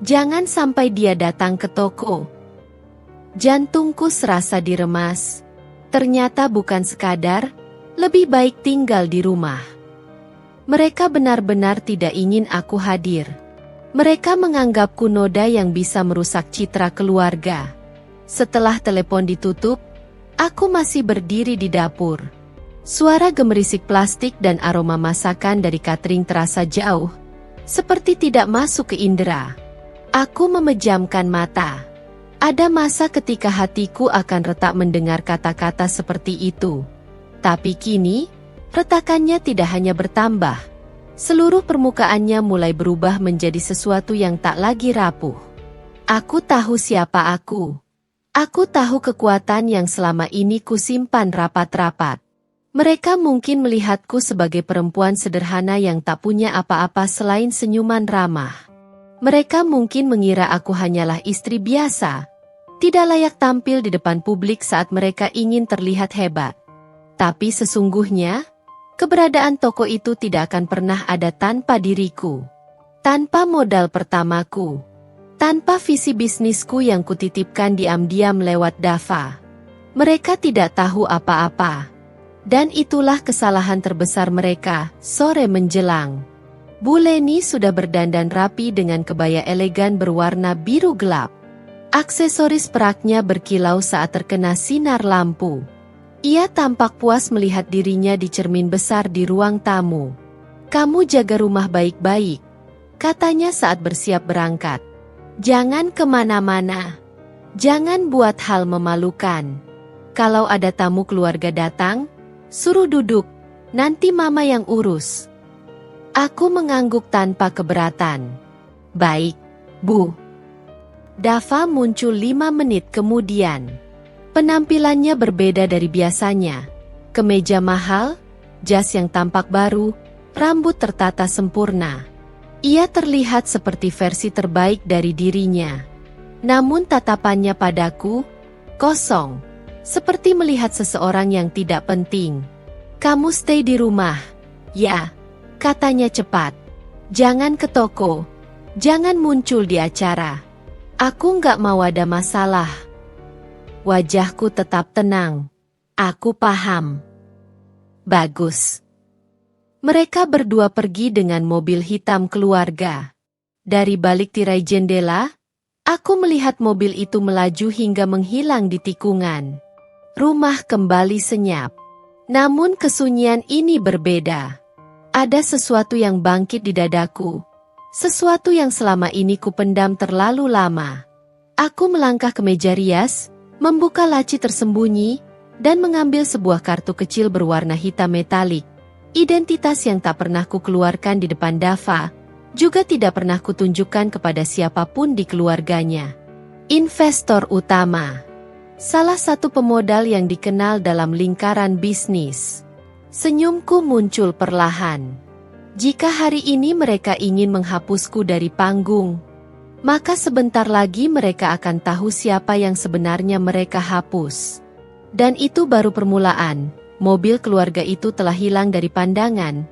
Jangan sampai dia datang ke toko. Jantungku serasa diremas. Ternyata bukan sekadar, lebih baik tinggal di rumah. Mereka benar-benar tidak ingin aku hadir. Mereka menganggapku noda yang bisa merusak citra keluarga. Setelah telepon ditutup, aku masih berdiri di dapur. Suara gemerisik plastik dan aroma masakan dari catering terasa jauh, seperti tidak masuk ke indera. Aku memejamkan mata. Ada masa ketika hatiku akan retak mendengar kata-kata seperti itu. Tapi kini, retakannya tidak hanya bertambah. Seluruh permukaannya mulai berubah menjadi sesuatu yang tak lagi rapuh. Aku tahu siapa aku. Aku tahu kekuatan yang selama ini kusimpan rapat-rapat. Mereka mungkin melihatku sebagai perempuan sederhana yang tak punya apa-apa selain senyuman ramah. Mereka mungkin mengira aku hanyalah istri biasa. Tidak layak tampil di depan publik saat mereka ingin terlihat hebat. Tapi sesungguhnya, keberadaan toko itu tidak akan pernah ada tanpa diriku. Tanpa modal pertamaku. Tanpa visi bisnisku yang kutitipkan diam-diam lewat Dava. Mereka tidak tahu apa-apa. Dan itulah kesalahan terbesar mereka. Sore menjelang, Bu Leni sudah berdandan rapi dengan kebaya elegan berwarna biru gelap. Aksesoris peraknya berkilau saat terkena sinar lampu. Ia tampak puas melihat dirinya di cermin besar di ruang tamu. "Kamu jaga rumah baik-baik," katanya saat bersiap berangkat. "Jangan kemana-mana. Jangan buat hal memalukan. Kalau ada tamu keluarga datang, suruh duduk, nanti mama yang urus." Aku mengangguk tanpa keberatan. "Baik, Bu." Dava muncul 5 menit kemudian. Penampilannya berbeda dari biasanya. Kemeja mahal, jas yang tampak baru, rambut tertata sempurna. Ia terlihat seperti versi terbaik dari dirinya. Namun tatapannya padaku, kosong. Seperti melihat seseorang yang tidak penting. "Kamu stay di rumah." "Ya," katanya cepat. "Jangan ke toko. Jangan muncul di acara. Aku nggak mau ada masalah." Wajahku tetap tenang. "Aku paham." "Bagus." Mereka berdua pergi dengan mobil hitam keluarga. Dari balik tirai jendela, aku melihat mobil itu melaju hingga menghilang di tikungan. Rumah kembali senyap. Namun kesunyian ini berbeda. Ada sesuatu yang bangkit di dadaku. Sesuatu yang selama ini kupendam terlalu lama. Aku melangkah ke meja rias, membuka laci tersembunyi, dan mengambil sebuah kartu kecil berwarna hitam metalik. Identitas yang tak pernah kukeluarkan di depan Dava, juga tidak pernah kutunjukkan kepada siapapun di keluarganya. Investor utama. Salah satu pemodal yang dikenal dalam lingkaran bisnis. Senyumku muncul perlahan. Jika hari ini mereka ingin menghapusku dari panggung, maka sebentar lagi mereka akan tahu siapa yang sebenarnya mereka hapus. Dan itu baru permulaan. Mobil keluarga itu telah hilang dari pandangan.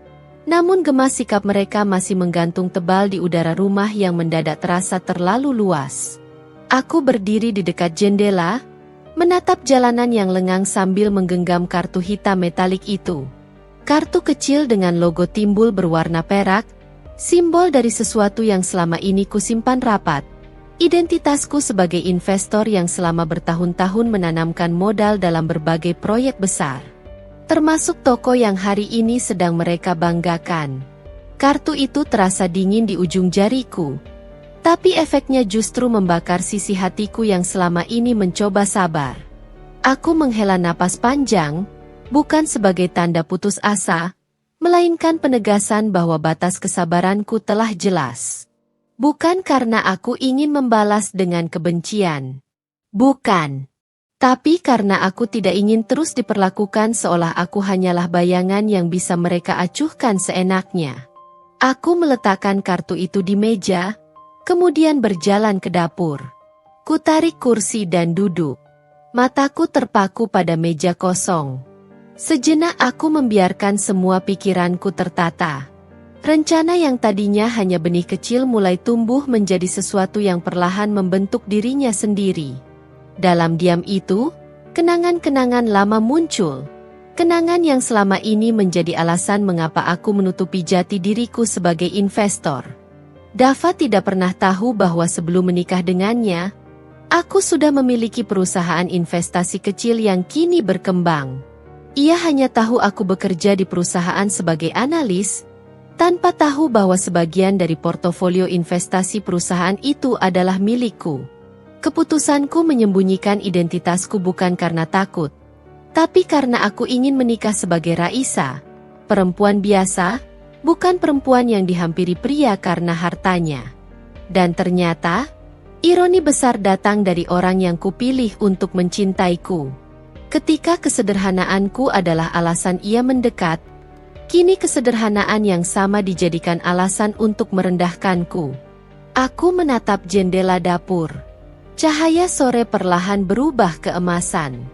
Namun gemas sikap mereka masih menggantung tebal di udara rumah yang mendadak terasa terlalu luas. Aku berdiri di dekat jendela, menatap jalanan yang lengang sambil menggenggam kartu hitam metalik itu. Kartu kecil dengan logo timbul berwarna perak, simbol dari sesuatu yang selama ini kusimpan rapat. Identitasku sebagai investor yang selama bertahun-tahun menanamkan modal dalam berbagai proyek besar. Termasuk toko yang hari ini sedang mereka banggakan. Kartu itu terasa dingin di ujung jariku. Tapi efeknya justru membakar sisi hatiku yang selama ini mencoba sabar. Aku menghela napas panjang, bukan sebagai tanda putus asa, melainkan penegasan bahwa batas kesabaranku telah jelas. Bukan karena aku ingin membalas dengan kebencian. Bukan. Tapi karena aku tidak ingin terus diperlakukan seolah aku hanyalah bayangan yang bisa mereka acuhkan seenaknya. Aku meletakkan kartu itu di meja, kemudian berjalan ke dapur. Kutarik kursi dan duduk. Mataku terpaku pada meja kosong. Sejenak aku membiarkan semua pikiranku tertata. Rencana yang tadinya hanya benih kecil mulai tumbuh menjadi sesuatu yang perlahan membentuk dirinya sendiri. Dalam diam itu, kenangan-kenangan lama muncul. Kenangan yang selama ini menjadi alasan mengapa aku menutupi jati diriku sebagai investor. Dava tidak pernah tahu bahwa sebelum menikah dengannya, aku sudah memiliki perusahaan investasi kecil yang kini berkembang. Ia hanya tahu aku bekerja di perusahaan sebagai analis, tanpa tahu bahwa sebagian dari portofolio investasi perusahaan itu adalah milikku. Keputusanku menyembunyikan identitasku bukan karena takut, tapi karena aku ingin menikah sebagai Raisa, perempuan biasa, bukan perempuan yang dihampiri pria karena hartanya. Dan ternyata, ironi besar datang dari orang yang kupilih untuk mencintaiku. Ketika kesederhanaanku adalah alasan ia mendekat, kini kesederhanaan yang sama dijadikan alasan untuk merendahkanku. Aku menatap jendela dapur. Cahaya sore perlahan berubah keemasan.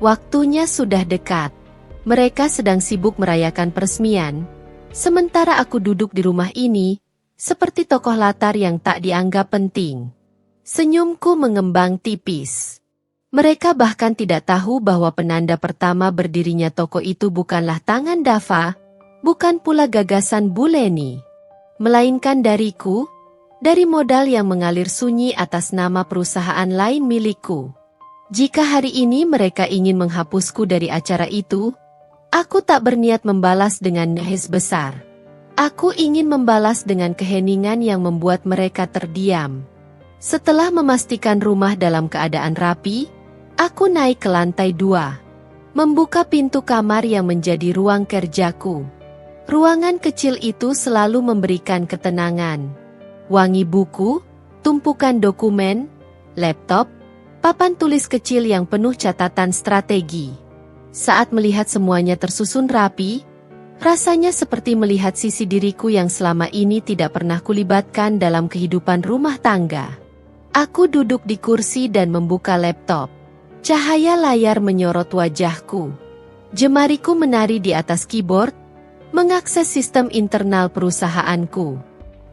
Waktunya sudah dekat. Mereka sedang sibuk merayakan peresmian, sementara aku duduk di rumah ini, seperti tokoh latar yang tak dianggap penting. Senyumku mengembang tipis. Mereka bahkan tidak tahu bahwa penanda pertama berdirinya toko itu bukanlah tangan Dava, bukan pula gagasan Bu Leni, melainkan dariku, dari modal yang mengalir sunyi atas nama perusahaan lain milikku. Jika hari ini mereka ingin menghapusku dari acara itu, aku tak berniat membalas dengan nangis besar. Aku ingin membalas dengan keheningan yang membuat mereka terdiam. Setelah memastikan rumah dalam keadaan rapi, aku naik ke lantai 2. Membuka pintu kamar yang menjadi ruang kerjaku. Ruangan kecil itu selalu memberikan ketenangan. Wangi buku, tumpukan dokumen, laptop, papan tulis kecil yang penuh catatan strategi. Saat melihat semuanya tersusun rapi, rasanya seperti melihat sisi diriku yang selama ini tidak pernah kulibatkan dalam kehidupan rumah tangga. Aku duduk di kursi dan membuka laptop. Cahaya layar menyorot wajahku. Jemariku menari di atas keyboard, mengakses sistem internal perusahaanku.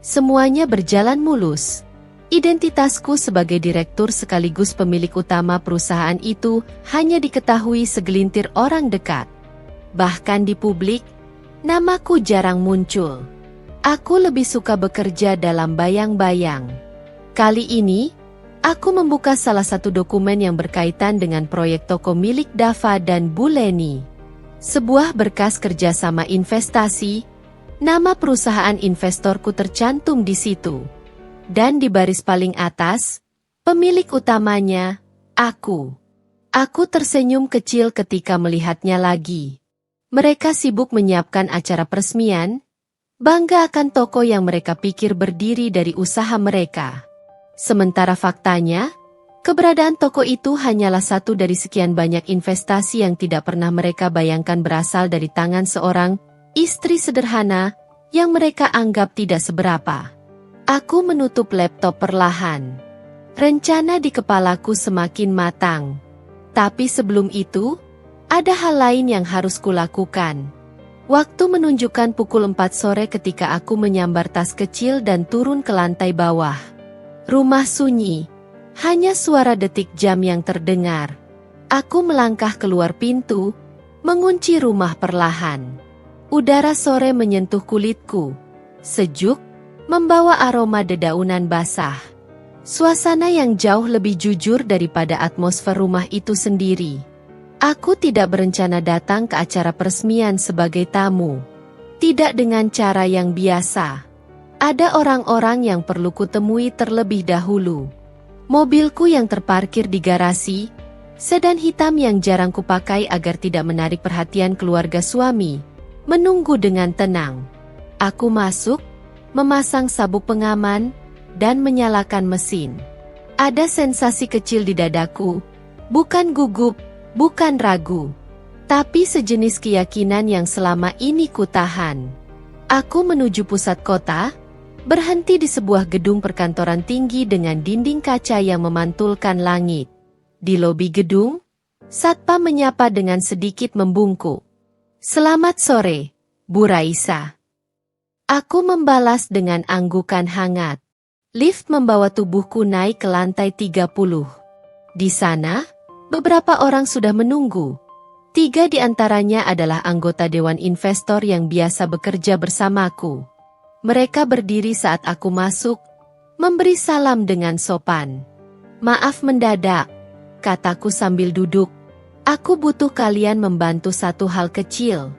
Semuanya berjalan mulus. Identitasku sebagai direktur sekaligus pemilik utama perusahaan itu hanya diketahui segelintir orang dekat. Bahkan di publik, namaku jarang muncul. Aku lebih suka bekerja dalam bayang-bayang. Kali ini, aku membuka salah satu dokumen yang berkaitan dengan proyek toko milik Dava dan Bu Leni. Sebuah berkas kerjasama investasi, nama perusahaan investorku tercantum di situ. Dan di baris paling atas, pemilik utamanya, aku. Aku tersenyum kecil ketika melihatnya lagi. Mereka sibuk menyiapkan acara peresmian, bangga akan toko yang mereka pikir berdiri dari usaha mereka. Sementara faktanya, keberadaan toko itu hanyalah satu dari sekian banyak investasi yang tidak pernah mereka bayangkan berasal dari tangan seorang istri sederhana yang mereka anggap tidak seberapa. Aku menutup laptop perlahan. Rencana di kepalaku semakin matang. Tapi sebelum itu, ada hal lain yang harus kulakukan. Waktu menunjukkan pukul 4 sore ketika aku menyambar tas kecil dan turun ke lantai bawah. Rumah sunyi, hanya suara detik jam yang terdengar. Aku melangkah keluar pintu, mengunci rumah perlahan. Udara sore menyentuh kulitku, sejuk, membawa aroma dedaunan basah. Suasana yang jauh lebih jujur daripada atmosfer rumah itu sendiri. Aku tidak berencana datang ke acara peresmian sebagai tamu. Tidak dengan cara yang biasa. Ada orang-orang yang perlu kutemui terlebih dahulu. Mobilku yang terparkir di garasi, sedan hitam yang jarang kupakai agar tidak menarik perhatian keluarga suami, menunggu dengan tenang. Aku masuk, memasang sabuk pengaman, dan menyalakan mesin. Ada sensasi kecil di dadaku, bukan gugup, bukan ragu, tapi sejenis keyakinan yang selama ini kutahan. Aku menuju pusat kota, berhenti di sebuah gedung perkantoran tinggi dengan dinding kaca yang memantulkan langit. Di lobi gedung, satpam menyapa dengan sedikit membungkuk. "Selamat sore, Bu Raisa." Aku membalas dengan anggukan hangat. Lift membawa tubuhku naik ke lantai 30. Di sana, beberapa orang sudah menunggu. 3 di antaranya adalah anggota Dewan Investor yang biasa bekerja bersamaku. Mereka berdiri saat aku masuk, memberi salam dengan sopan. "Maaf mendadak," kataku sambil duduk. "Aku butuh kalian membantu satu hal kecil."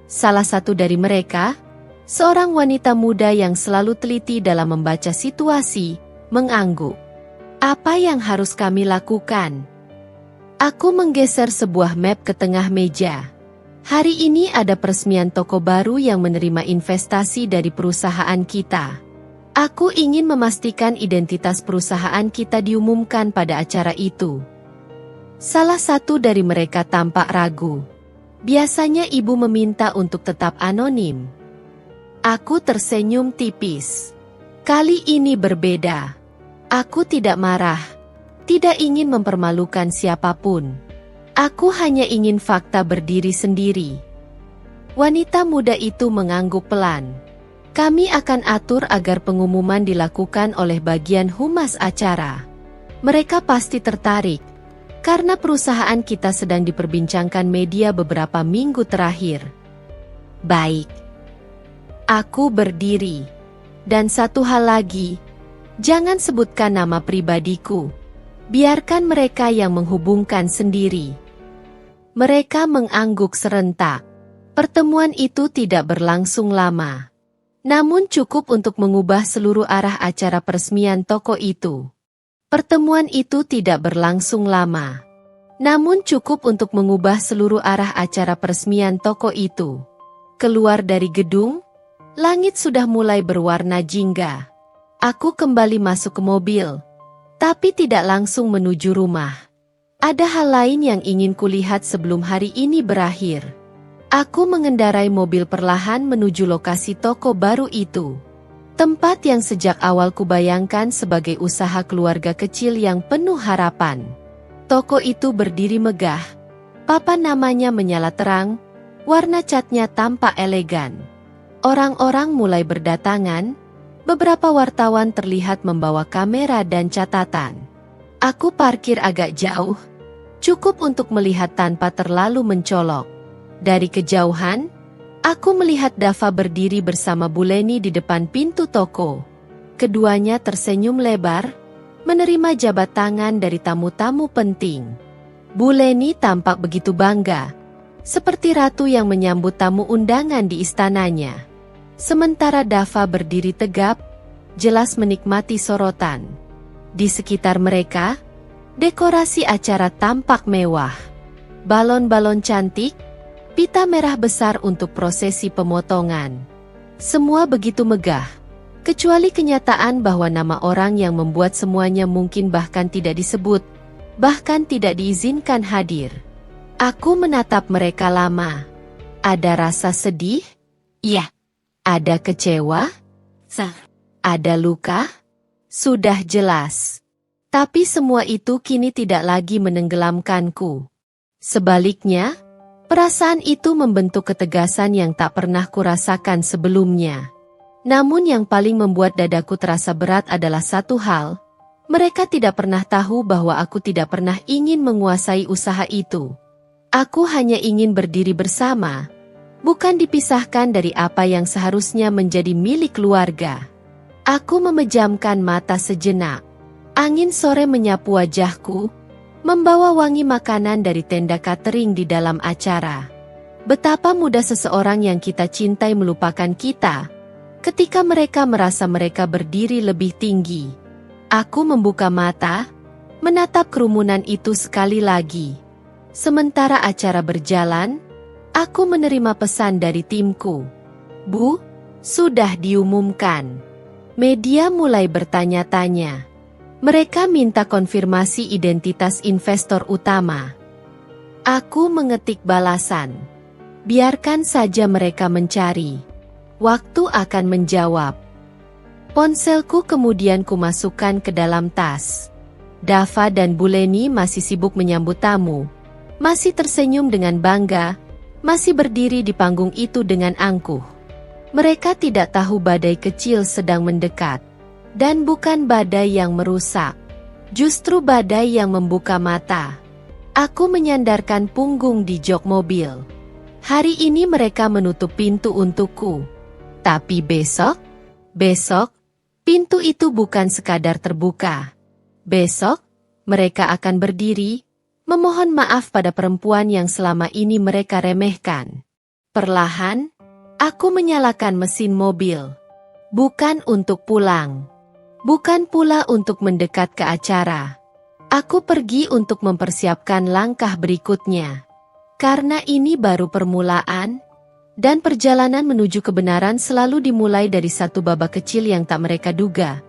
Salah satu dari mereka, seorang wanita muda yang selalu teliti dalam membaca situasi, mengangguk. "Apa yang harus kami lakukan?" Aku menggeser sebuah map ke tengah meja. Hari ini ada peresmian toko baru yang menerima investasi dari perusahaan kita. Aku ingin memastikan identitas perusahaan kita diumumkan pada acara itu. Salah satu dari mereka tampak ragu. Biasanya ibu meminta untuk tetap anonim. Aku tersenyum tipis. Kali ini berbeda. Aku tidak marah, Tidak ingin mempermalukan siapapun. Aku hanya ingin fakta berdiri sendiri. Wanita muda itu mengangguk pelan. Kami akan atur agar pengumuman dilakukan oleh bagian humas acara. Mereka pasti tertarik, karena perusahaan kita sedang diperbincangkan media beberapa minggu terakhir. Baik. Aku berdiri. Dan satu hal lagi, jangan sebutkan nama pribadiku. Biarkan mereka yang menghubungkan sendiri. Mereka mengangguk serentak. Pertemuan itu tidak berlangsung lama. Namun cukup untuk mengubah seluruh arah acara peresmian toko itu. Pertemuan itu tidak berlangsung lama. Namun cukup untuk mengubah seluruh arah acara peresmian toko itu. Keluar dari gedung, langit sudah mulai berwarna jingga. Aku kembali masuk ke mobil, tapi tidak langsung menuju rumah. Ada hal lain yang ingin kulihat sebelum hari ini berakhir. Aku mengendarai mobil perlahan menuju lokasi toko baru itu. Tempat yang sejak awal kubayangkan sebagai usaha keluarga kecil yang penuh harapan. Toko itu berdiri megah. Papan namanya menyala terang, warna catnya tampak elegan. Orang-orang mulai berdatangan, beberapa wartawan terlihat membawa kamera dan catatan. Aku parkir agak jauh, cukup untuk melihat tanpa terlalu mencolok. Dari kejauhan, aku melihat Dava berdiri bersama Bu Leni di depan pintu toko. Keduanya tersenyum lebar, menerima jabat tangan dari tamu-tamu penting. Bu Leni tampak begitu bangga, seperti ratu yang menyambut tamu undangan di istananya. Sementara Dava berdiri tegap, jelas menikmati sorotan. Di sekitar mereka, dekorasi acara tampak mewah. Balon-balon cantik, pita merah besar untuk prosesi pemotongan. Semua begitu megah, kecuali kenyataan bahwa nama orang yang membuat semuanya mungkin bahkan tidak disebut, bahkan tidak diizinkan hadir. Aku menatap mereka lama. Ada rasa sedih? Iya. Ada kecewa? Ada luka? Sudah jelas. Tapi semua itu kini tidak lagi menenggelamkanku. Sebaliknya, perasaan itu membentuk ketegasan yang tak pernah kurasakan sebelumnya. Namun yang paling membuat dadaku terasa berat adalah satu hal. Mereka tidak pernah tahu bahwa aku tidak pernah ingin menguasai usaha itu. Aku hanya ingin berdiri bersama, bukan dipisahkan dari apa yang seharusnya menjadi milik keluarga. Aku memejamkan mata sejenak. Angin sore menyapu wajahku, membawa wangi makanan dari tenda catering di dalam acara. Betapa mudah seseorang yang kita cintai melupakan kita, ketika mereka merasa mereka berdiri lebih tinggi. Aku membuka mata, menatap kerumunan itu sekali lagi. Sementara acara berjalan, aku menerima pesan dari timku. Bu, sudah diumumkan. Media mulai bertanya-tanya. Mereka minta konfirmasi identitas investor utama. Aku mengetik balasan. Biarkan saja mereka mencari. Waktu akan menjawab. Ponselku kemudian kumasukkan ke dalam tas. Dava dan Bu Leni masih sibuk menyambut tamu. Masih tersenyum dengan bangga. Masih berdiri di panggung itu dengan angkuh. Mereka tidak tahu badai kecil sedang mendekat. Dan bukan badai yang merusak, justru badai yang membuka mata. Aku menyandarkan punggung di jok mobil. Hari ini mereka menutup pintu untukku. Tapi besok, pintu itu bukan sekadar terbuka. Besok, mereka akan berdiri, memohon maaf pada perempuan yang selama ini mereka remehkan. Perlahan, aku menyalakan mesin mobil. Bukan untuk pulang. Bukan pula untuk mendekat ke acara. Aku pergi untuk mempersiapkan langkah berikutnya. Karena ini baru permulaan, dan perjalanan menuju kebenaran selalu dimulai dari satu babak kecil yang tak mereka duga.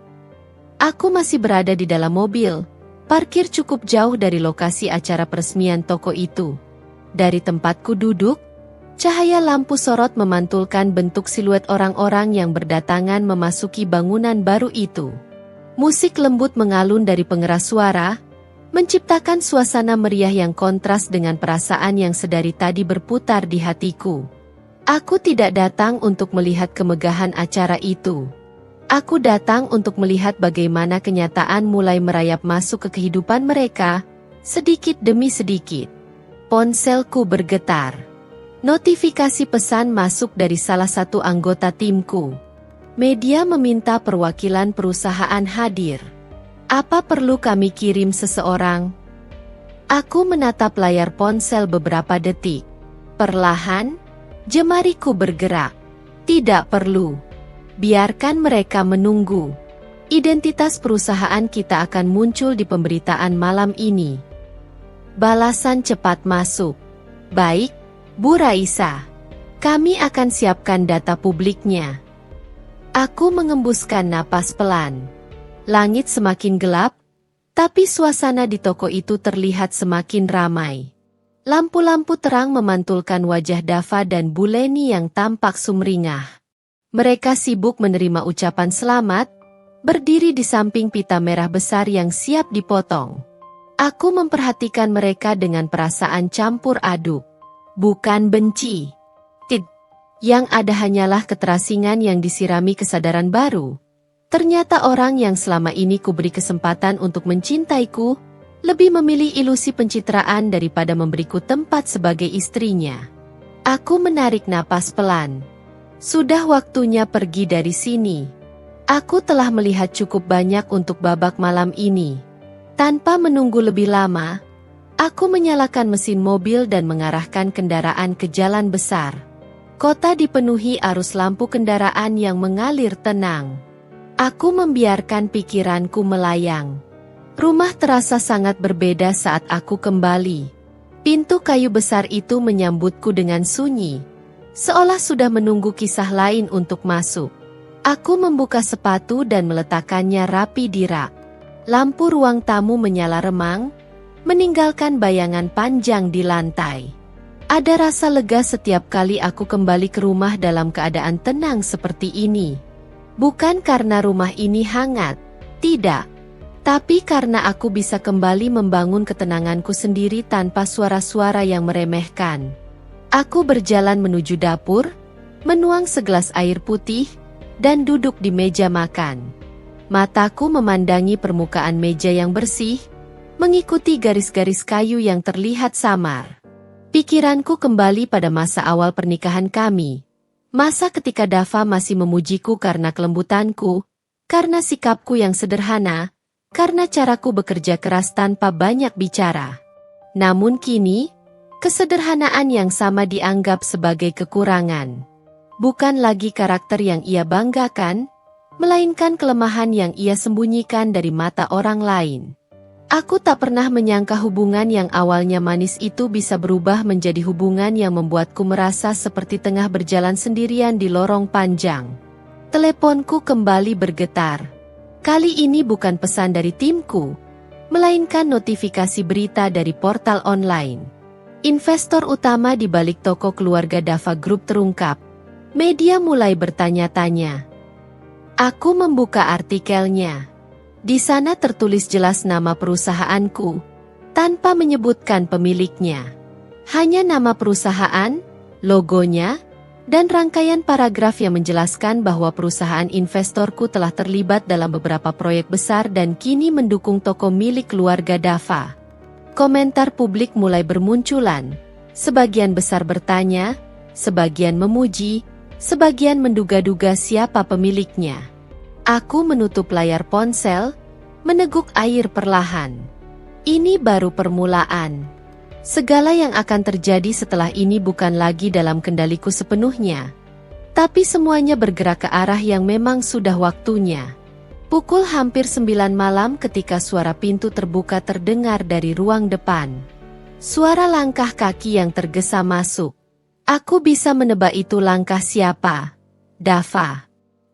Aku masih berada di dalam mobil, parkir cukup jauh dari lokasi acara peresmian toko itu. Dari tempatku duduk, cahaya lampu sorot memantulkan bentuk siluet orang-orang yang berdatangan memasuki bangunan baru itu. Musik lembut mengalun dari pengeras suara, menciptakan suasana meriah yang kontras dengan perasaan yang sedari tadi berputar di hatiku. Aku tidak datang untuk melihat kemegahan acara itu. Aku datang untuk melihat bagaimana kenyataan mulai merayap masuk ke kehidupan mereka, sedikit demi sedikit. Ponselku bergetar. Notifikasi pesan masuk dari salah satu anggota timku. Media meminta perwakilan perusahaan hadir. Apa perlu kami kirim seseorang? Aku menatap layar ponsel beberapa detik. Perlahan, jemariku bergerak. Tidak perlu. Biarkan mereka menunggu. Identitas perusahaan kita akan muncul di pemberitaan malam ini. Balasan cepat masuk. Baik, Bu Raisa. Kami akan siapkan data publiknya. Aku mengembuskan napas pelan. Langit semakin gelap, tapi suasana di toko itu terlihat semakin ramai. Lampu-lampu terang memantulkan wajah Dava dan Bu Leni yang tampak sumringah. Mereka sibuk menerima ucapan selamat, berdiri di samping pita merah besar yang siap dipotong. Aku memperhatikan mereka dengan perasaan campur aduk. Bukan benci. Yang ada hanyalah keterasingan yang disirami kesadaran baru. Ternyata orang yang selama ini kuberi kesempatan untuk mencintaiku, lebih memilih ilusi pencitraan daripada memberiku tempat sebagai istrinya. Aku menarik napas pelan. Sudah waktunya pergi dari sini. Aku telah melihat cukup banyak untuk babak malam ini. Tanpa menunggu lebih lama, aku menyalakan mesin mobil dan mengarahkan kendaraan ke jalan besar. Kota dipenuhi arus lampu kendaraan yang mengalir tenang. Aku membiarkan pikiranku melayang. Rumah terasa sangat berbeda saat aku kembali. Pintu kayu besar itu menyambutku dengan sunyi, seolah sudah menunggu kisah lain untuk masuk. Aku membuka sepatu dan meletakkannya rapi di rak. Lampu ruang tamu menyala remang, meninggalkan bayangan panjang di lantai. Ada rasa lega setiap kali aku kembali ke rumah dalam keadaan tenang seperti ini. Bukan karena rumah ini hangat, tidak. Tapi karena aku bisa kembali membangun ketenanganku sendiri tanpa suara-suara yang meremehkan. Aku berjalan menuju dapur, menuang segelas air putih, dan duduk di meja makan. Mataku memandangi permukaan meja yang bersih, mengikuti garis-garis kayu yang terlihat samar. Pikiranku kembali pada masa awal pernikahan kami. Masa ketika Dava masih memujiku karena kelembutanku, karena sikapku yang sederhana, karena caraku bekerja keras tanpa banyak bicara. Namun kini, kesederhanaan yang sama dianggap sebagai kekurangan. Bukan lagi karakter yang ia banggakan, melainkan kelemahan yang ia sembunyikan dari mata orang lain. Aku tak pernah menyangka hubungan yang awalnya manis itu bisa berubah menjadi hubungan yang membuatku merasa seperti tengah berjalan sendirian di lorong panjang. Teleponku kembali bergetar. Kali ini bukan pesan dari timku, melainkan notifikasi berita dari portal online. Investor utama di balik toko keluarga Dava Group terungkap. Media mulai bertanya-tanya. Aku membuka artikelnya. Di sana tertulis jelas nama perusahaanku, tanpa menyebutkan pemiliknya. Hanya nama perusahaan, logonya, dan rangkaian paragraf yang menjelaskan bahwa perusahaan investorku telah terlibat dalam beberapa proyek besar dan kini mendukung toko milik keluarga Dava. Komentar publik mulai bermunculan, sebagian besar bertanya, sebagian memuji, sebagian menduga-duga siapa pemiliknya. Aku menutup layar ponsel, meneguk air perlahan. Ini baru permulaan. Segala yang akan terjadi setelah ini bukan lagi dalam kendaliku sepenuhnya. Tapi semuanya bergerak ke arah yang memang sudah waktunya. Pukul hampir 9 malam ketika suara pintu terbuka terdengar dari ruang depan. Suara langkah kaki yang tergesa masuk. Aku bisa menebak itu langkah siapa. Dava.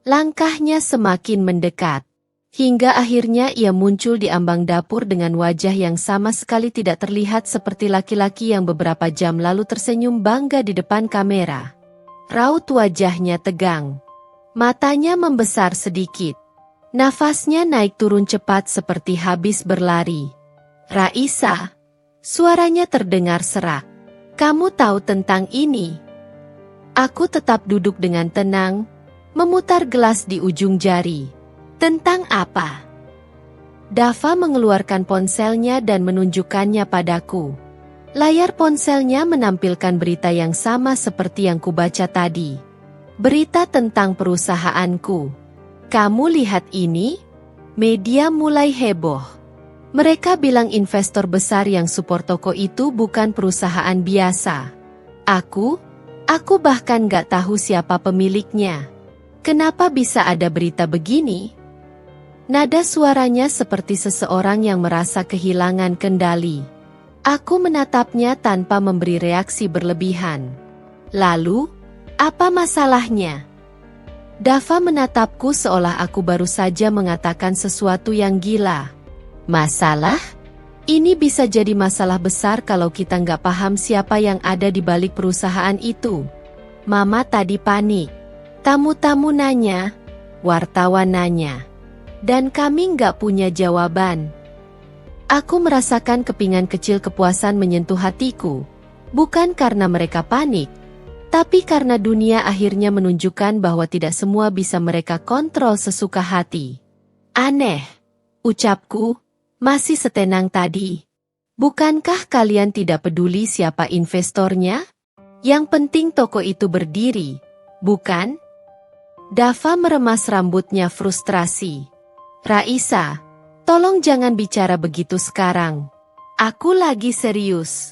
Langkahnya semakin mendekat. Hingga akhirnya ia muncul di ambang dapur dengan wajah yang sama sekali tidak terlihat seperti laki-laki yang beberapa jam lalu tersenyum bangga di depan kamera. Raut wajahnya tegang. Matanya membesar sedikit. Nafasnya naik turun cepat seperti habis berlari. Raisa, suaranya terdengar serak. Kamu tahu tentang ini? Aku tetap duduk dengan tenang, memutar gelas di ujung jari. Tentang apa? Dava mengeluarkan ponselnya dan menunjukkannya padaku. Layar ponselnya menampilkan berita yang sama seperti yang kubaca tadi. Berita tentang perusahaanku. Kamu lihat ini? Media mulai heboh. Mereka bilang investor besar yang support toko itu bukan perusahaan biasa. Aku bahkan gak tahu siapa pemiliknya. Kenapa bisa ada berita begini? Nada suaranya seperti seseorang yang merasa kehilangan kendali. Aku menatapnya tanpa memberi reaksi berlebihan. Lalu, apa masalahnya? Dava menatapku seolah aku baru saja mengatakan sesuatu yang gila. Masalah? Ini bisa jadi masalah besar kalau kita nggak paham siapa yang ada di balik perusahaan itu. Mama tadi panik. Tamu-tamu nanya, wartawan nanya. Dan kami nggak punya jawaban. Aku merasakan kepingan kecil kepuasan menyentuh hatiku. Bukan karena mereka panik, tapi karena dunia akhirnya menunjukkan bahwa tidak semua bisa mereka kontrol sesuka hati. Aneh, ucapku, masih setenang tadi. Bukankah kalian tidak peduli siapa investornya? Yang penting toko itu berdiri, bukan? Dava meremas rambutnya frustrasi. Raisa, tolong jangan bicara begitu sekarang. Aku lagi serius.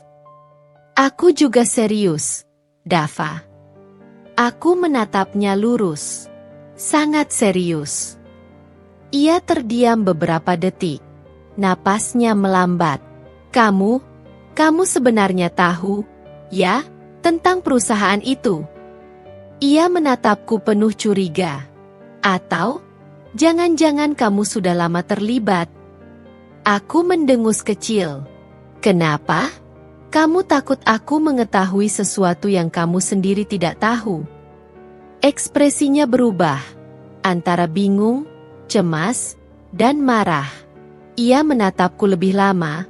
Aku juga serius, Dava. Aku menatapnya lurus. Sangat serius. Ia terdiam beberapa detik. Napasnya melambat. Kamu sebenarnya tahu, ya, tentang perusahaan itu? Ia menatapku penuh curiga. Atau jangan-jangan kamu sudah lama terlibat? Aku mendengus kecil. Kenapa? Kamu takut aku mengetahui sesuatu yang kamu sendiri tidak tahu? Ekspresinya berubah, antara bingung, cemas, dan marah. Ia menatapku lebih lama,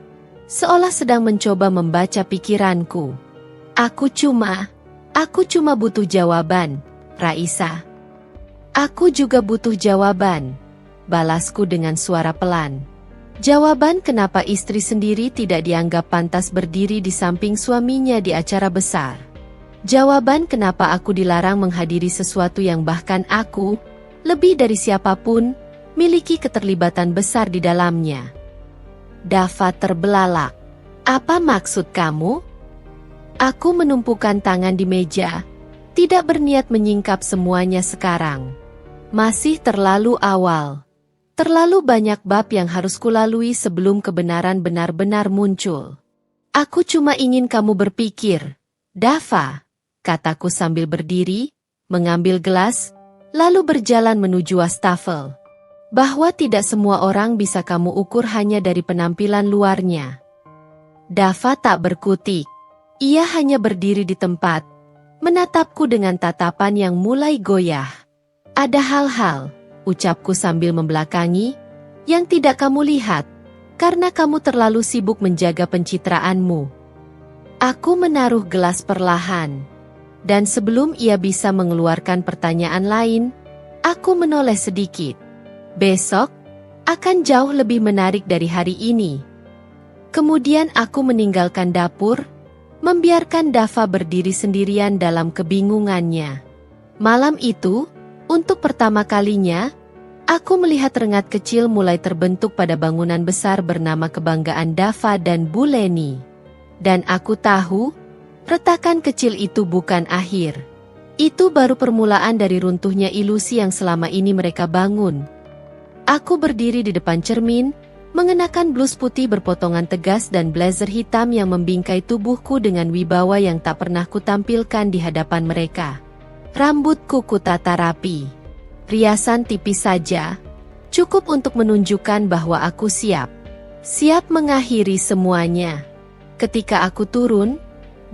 seolah sedang mencoba membaca pikiranku. Aku cuma butuh jawaban, Raisa. Aku juga butuh jawaban, balasku dengan suara pelan. Jawaban kenapa istri sendiri tidak dianggap pantas berdiri di samping suaminya di acara besar. Jawaban kenapa aku dilarang menghadiri sesuatu yang bahkan aku, lebih dari siapapun, miliki keterlibatan besar di dalamnya. Dava terbelalak. Apa maksud kamu? Aku menumpukan tangan di meja, tidak berniat menyingkap semuanya sekarang. Masih terlalu awal. Terlalu banyak bab yang harus kulalui sebelum kebenaran benar-benar muncul. Aku cuma ingin kamu berpikir, Dava, kataku sambil berdiri, mengambil gelas, lalu berjalan menuju wastafel. Bahwa tidak semua orang bisa kamu ukur hanya dari penampilan luarnya. Dava tak berkutik. Ia hanya berdiri di tempat, menatapku dengan tatapan yang mulai goyah. Ada hal-hal, ucapku sambil membelakangi, yang tidak kamu lihat, karena kamu terlalu sibuk menjaga pencitraanmu. Aku menaruh gelas perlahan, dan sebelum ia bisa mengeluarkan pertanyaan lain, aku menoleh sedikit. Besok, akan jauh lebih menarik dari hari ini. Kemudian aku meninggalkan dapur, membiarkan Dava berdiri sendirian dalam kebingungannya. Malam itu, untuk pertama kalinya, aku melihat rengat kecil mulai terbentuk pada bangunan besar bernama kebanggaan Dava dan Bu Leni. Dan aku tahu, retakan kecil itu bukan akhir. Itu baru permulaan dari runtuhnya ilusi yang selama ini mereka bangun. Aku berdiri di depan cermin, mengenakan blus putih berpotongan tegas dan blazer hitam yang membingkai tubuhku dengan wibawa yang tak pernah kutampilkan di hadapan mereka. Rambutku kutata rapi. Riasan tipis saja, cukup untuk menunjukkan bahwa aku siap. Siap mengakhiri semuanya. Ketika aku turun,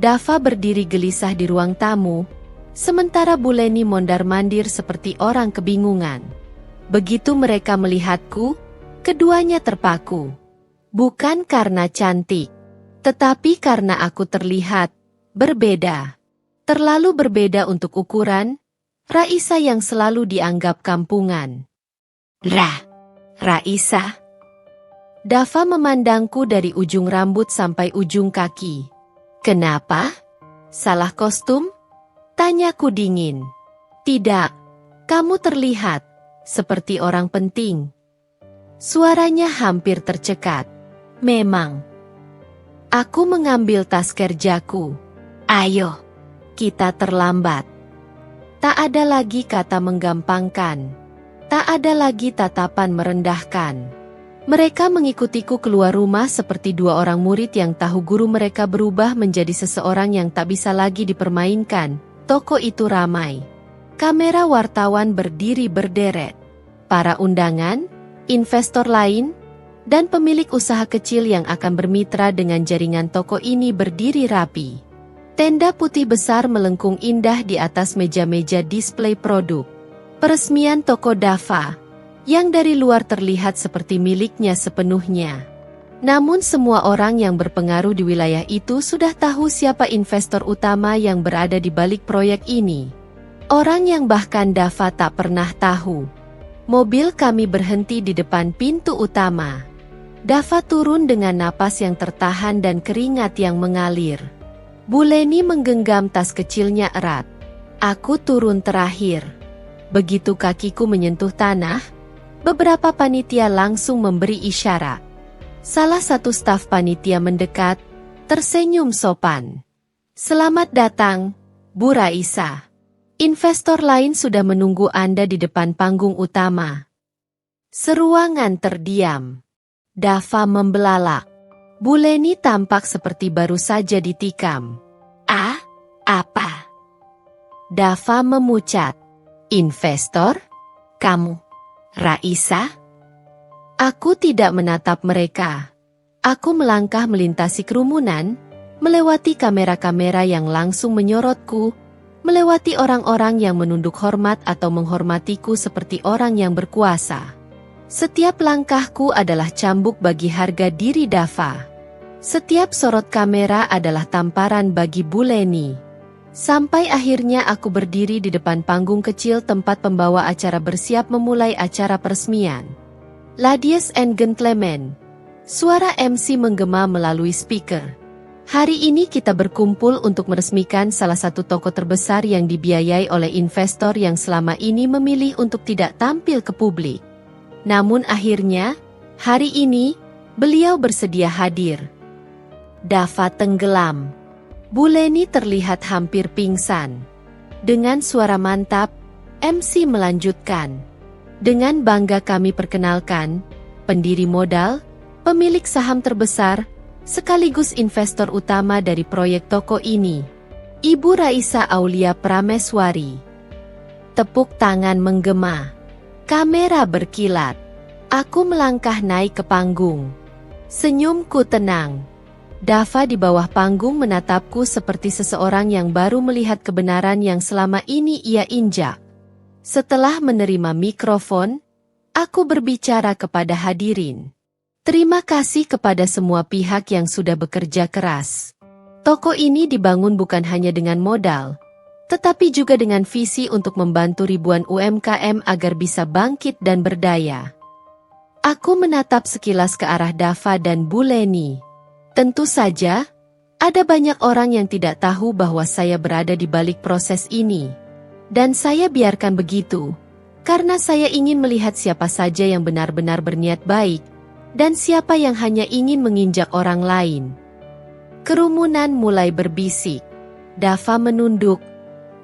Dava berdiri gelisah di ruang tamu, sementara Bu Leni mondar-mandir seperti orang kebingungan. Begitu mereka melihatku, keduanya terpaku. Bukan karena cantik, tetapi karena aku terlihat berbeda. Terlalu berbeda untuk ukuran Raisa yang selalu dianggap kampungan. Raisa. Dava memandangku dari ujung rambut sampai ujung kaki. Kenapa? Salah kostum? Tanyaku dingin. Tidak, kamu terlihat seperti orang penting. Suaranya hampir tercekat. Memang. Aku mengambil tas kerjaku. Ayo, kita terlambat. Tak ada lagi kata menggampangkan. Tak ada lagi tatapan merendahkan. Mereka mengikutiku keluar rumah seperti dua orang murid yang tahu guru mereka berubah menjadi seseorang yang tak bisa lagi dipermainkan. Toko itu ramai. Kamera wartawan berdiri berderet. Para undangan, investor lain, dan pemilik usaha kecil yang akan bermitra dengan jaringan toko ini berdiri rapi. Tenda putih besar melengkung indah di atas meja-meja display produk. Peresmian toko Dava, yang dari luar terlihat seperti miliknya sepenuhnya. Namun semua orang yang berpengaruh di wilayah itu sudah tahu siapa investor utama yang berada di balik proyek ini. Orang yang bahkan Dava tak pernah tahu. Mobil kami berhenti di depan pintu utama. Dava turun dengan napas yang tertahan dan keringat yang mengalir. Bu Leni menggenggam tas kecilnya erat. Aku turun terakhir. Begitu kakiku menyentuh tanah, beberapa panitia langsung memberi isyarat. Salah satu staf panitia mendekat, tersenyum sopan. Selamat datang, Bu Raisa. Investor lain sudah menunggu Anda di depan panggung utama. Seruangan terdiam. Dava membelalak. Bu Leni tampak seperti baru saja ditikam. Apa? Dava memucat. Investor? Kamu? Raisa? Aku tidak menatap mereka. Aku melangkah melintasi kerumunan, melewati kamera-kamera yang langsung menyorotku, melewati orang-orang yang menunduk hormat atau menghormatiku seperti orang yang berkuasa. Setiap langkahku adalah cambuk bagi harga diri Dava. Setiap sorot kamera adalah tamparan bagi Bu Leni. Sampai akhirnya aku berdiri di depan panggung kecil tempat pembawa acara bersiap memulai acara peresmian. Ladies and gentlemen, suara MC menggema melalui speaker. Hari ini kita berkumpul untuk meresmikan salah satu toko terbesar yang dibiayai oleh investor yang selama ini memilih untuk tidak tampil ke publik. Namun akhirnya, hari ini, beliau bersedia hadir. Dava tenggelam. Bu Leni terlihat hampir pingsan. Dengan suara mantap, MC melanjutkan. Dengan bangga kami perkenalkan, pendiri modal, pemilik saham terbesar, sekaligus investor utama dari proyek toko ini, Ibu Raisa Aulia Prameswari. Tepuk tangan menggema. Kamera berkilat. Aku melangkah naik ke panggung. Senyumku tenang. Dava di bawah panggung menatapku seperti seseorang yang baru melihat kebenaran yang selama ini ia injak. Setelah menerima mikrofon, aku berbicara kepada hadirin. Terima kasih kepada semua pihak yang sudah bekerja keras. Toko ini dibangun bukan hanya dengan modal, tetapi juga dengan visi untuk membantu ribuan UMKM agar bisa bangkit dan berdaya. Aku menatap sekilas ke arah Dava dan Bu Leni. Tentu saja, ada banyak orang yang tidak tahu bahwa saya berada di balik proses ini. Dan saya biarkan begitu, karena saya ingin melihat siapa saja yang benar-benar berniat baik, dan siapa yang hanya ingin menginjak orang lain. Kerumunan mulai berbisik. Dava menunduk.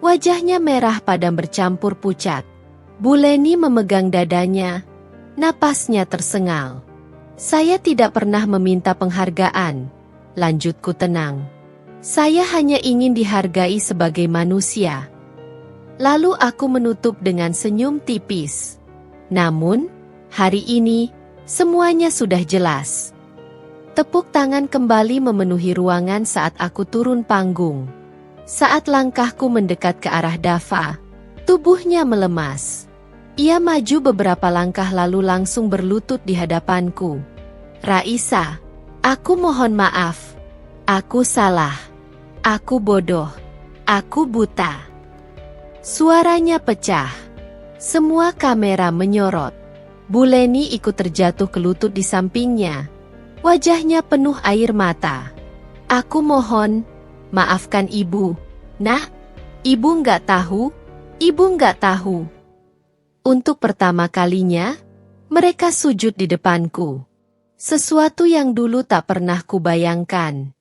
Wajahnya merah padam bercampur pucat. Bu Leni memegang dadanya. Napasnya tersengal. Saya tidak pernah meminta penghargaan. Lanjutku tenang. Saya hanya ingin dihargai sebagai manusia. Lalu aku menutup dengan senyum tipis. Namun, hari ini, semuanya sudah jelas. Tepuk tangan kembali memenuhi ruangan saat aku turun panggung. Saat langkahku mendekat ke arah Dava, tubuhnya melemas. Ia maju beberapa langkah lalu langsung berlutut di hadapanku. Raisa, aku mohon maaf. Aku salah. Aku bodoh. Aku buta. Suaranya pecah. Semua kamera menyorot. Bu Leni ikut terjatuh ke lutut di sampingnya. Wajahnya penuh air mata. Aku mohon, maafkan ibu. Nak, ibu nggak tahu. Ibu nggak tahu. Untuk pertama kalinya, mereka sujud di depanku. Sesuatu yang dulu tak pernah kubayangkan.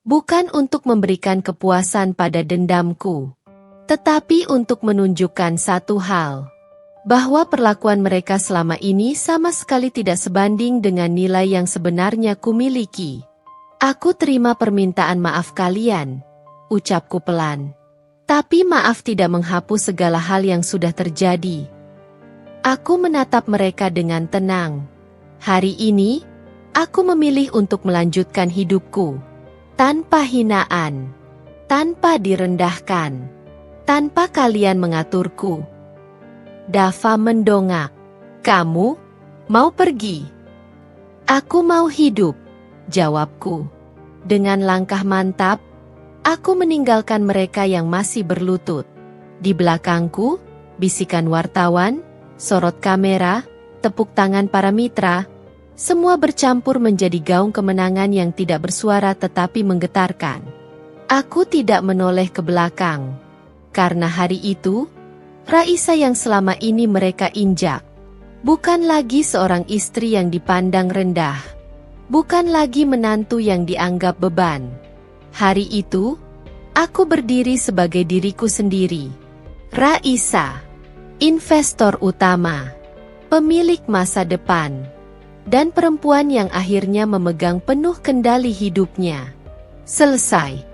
Bukan untuk memberikan kepuasan pada dendamku, tetapi untuk menunjukkan satu hal. Bahwa perlakuan mereka selama ini sama sekali tidak sebanding dengan nilai yang sebenarnya kumiliki. Aku terima permintaan maaf kalian, ucapku pelan. Tapi maaf tidak menghapus segala hal yang sudah terjadi. Aku menatap mereka dengan tenang. Hari ini, aku memilih untuk melanjutkan hidupku. Tanpa hinaan, tanpa direndahkan, tanpa kalian mengaturku. Dava mendongak. Kamu mau pergi? Aku mau hidup, jawabku. Dengan langkah mantap, aku meninggalkan mereka yang masih berlutut. Di belakangku, bisikan wartawan, sorot kamera, tepuk tangan para mitra, semua bercampur menjadi gaung kemenangan yang tidak bersuara tetapi menggetarkan. Aku tidak menoleh ke belakang. Karena hari itu, Raisa yang selama ini mereka injak. Bukan lagi seorang istri yang dipandang rendah. Bukan lagi menantu yang dianggap beban. Hari itu, aku berdiri sebagai diriku sendiri. Raisa, investor utama, pemilik masa depan. Dan perempuan yang akhirnya memegang penuh kendali hidupnya. Selesai.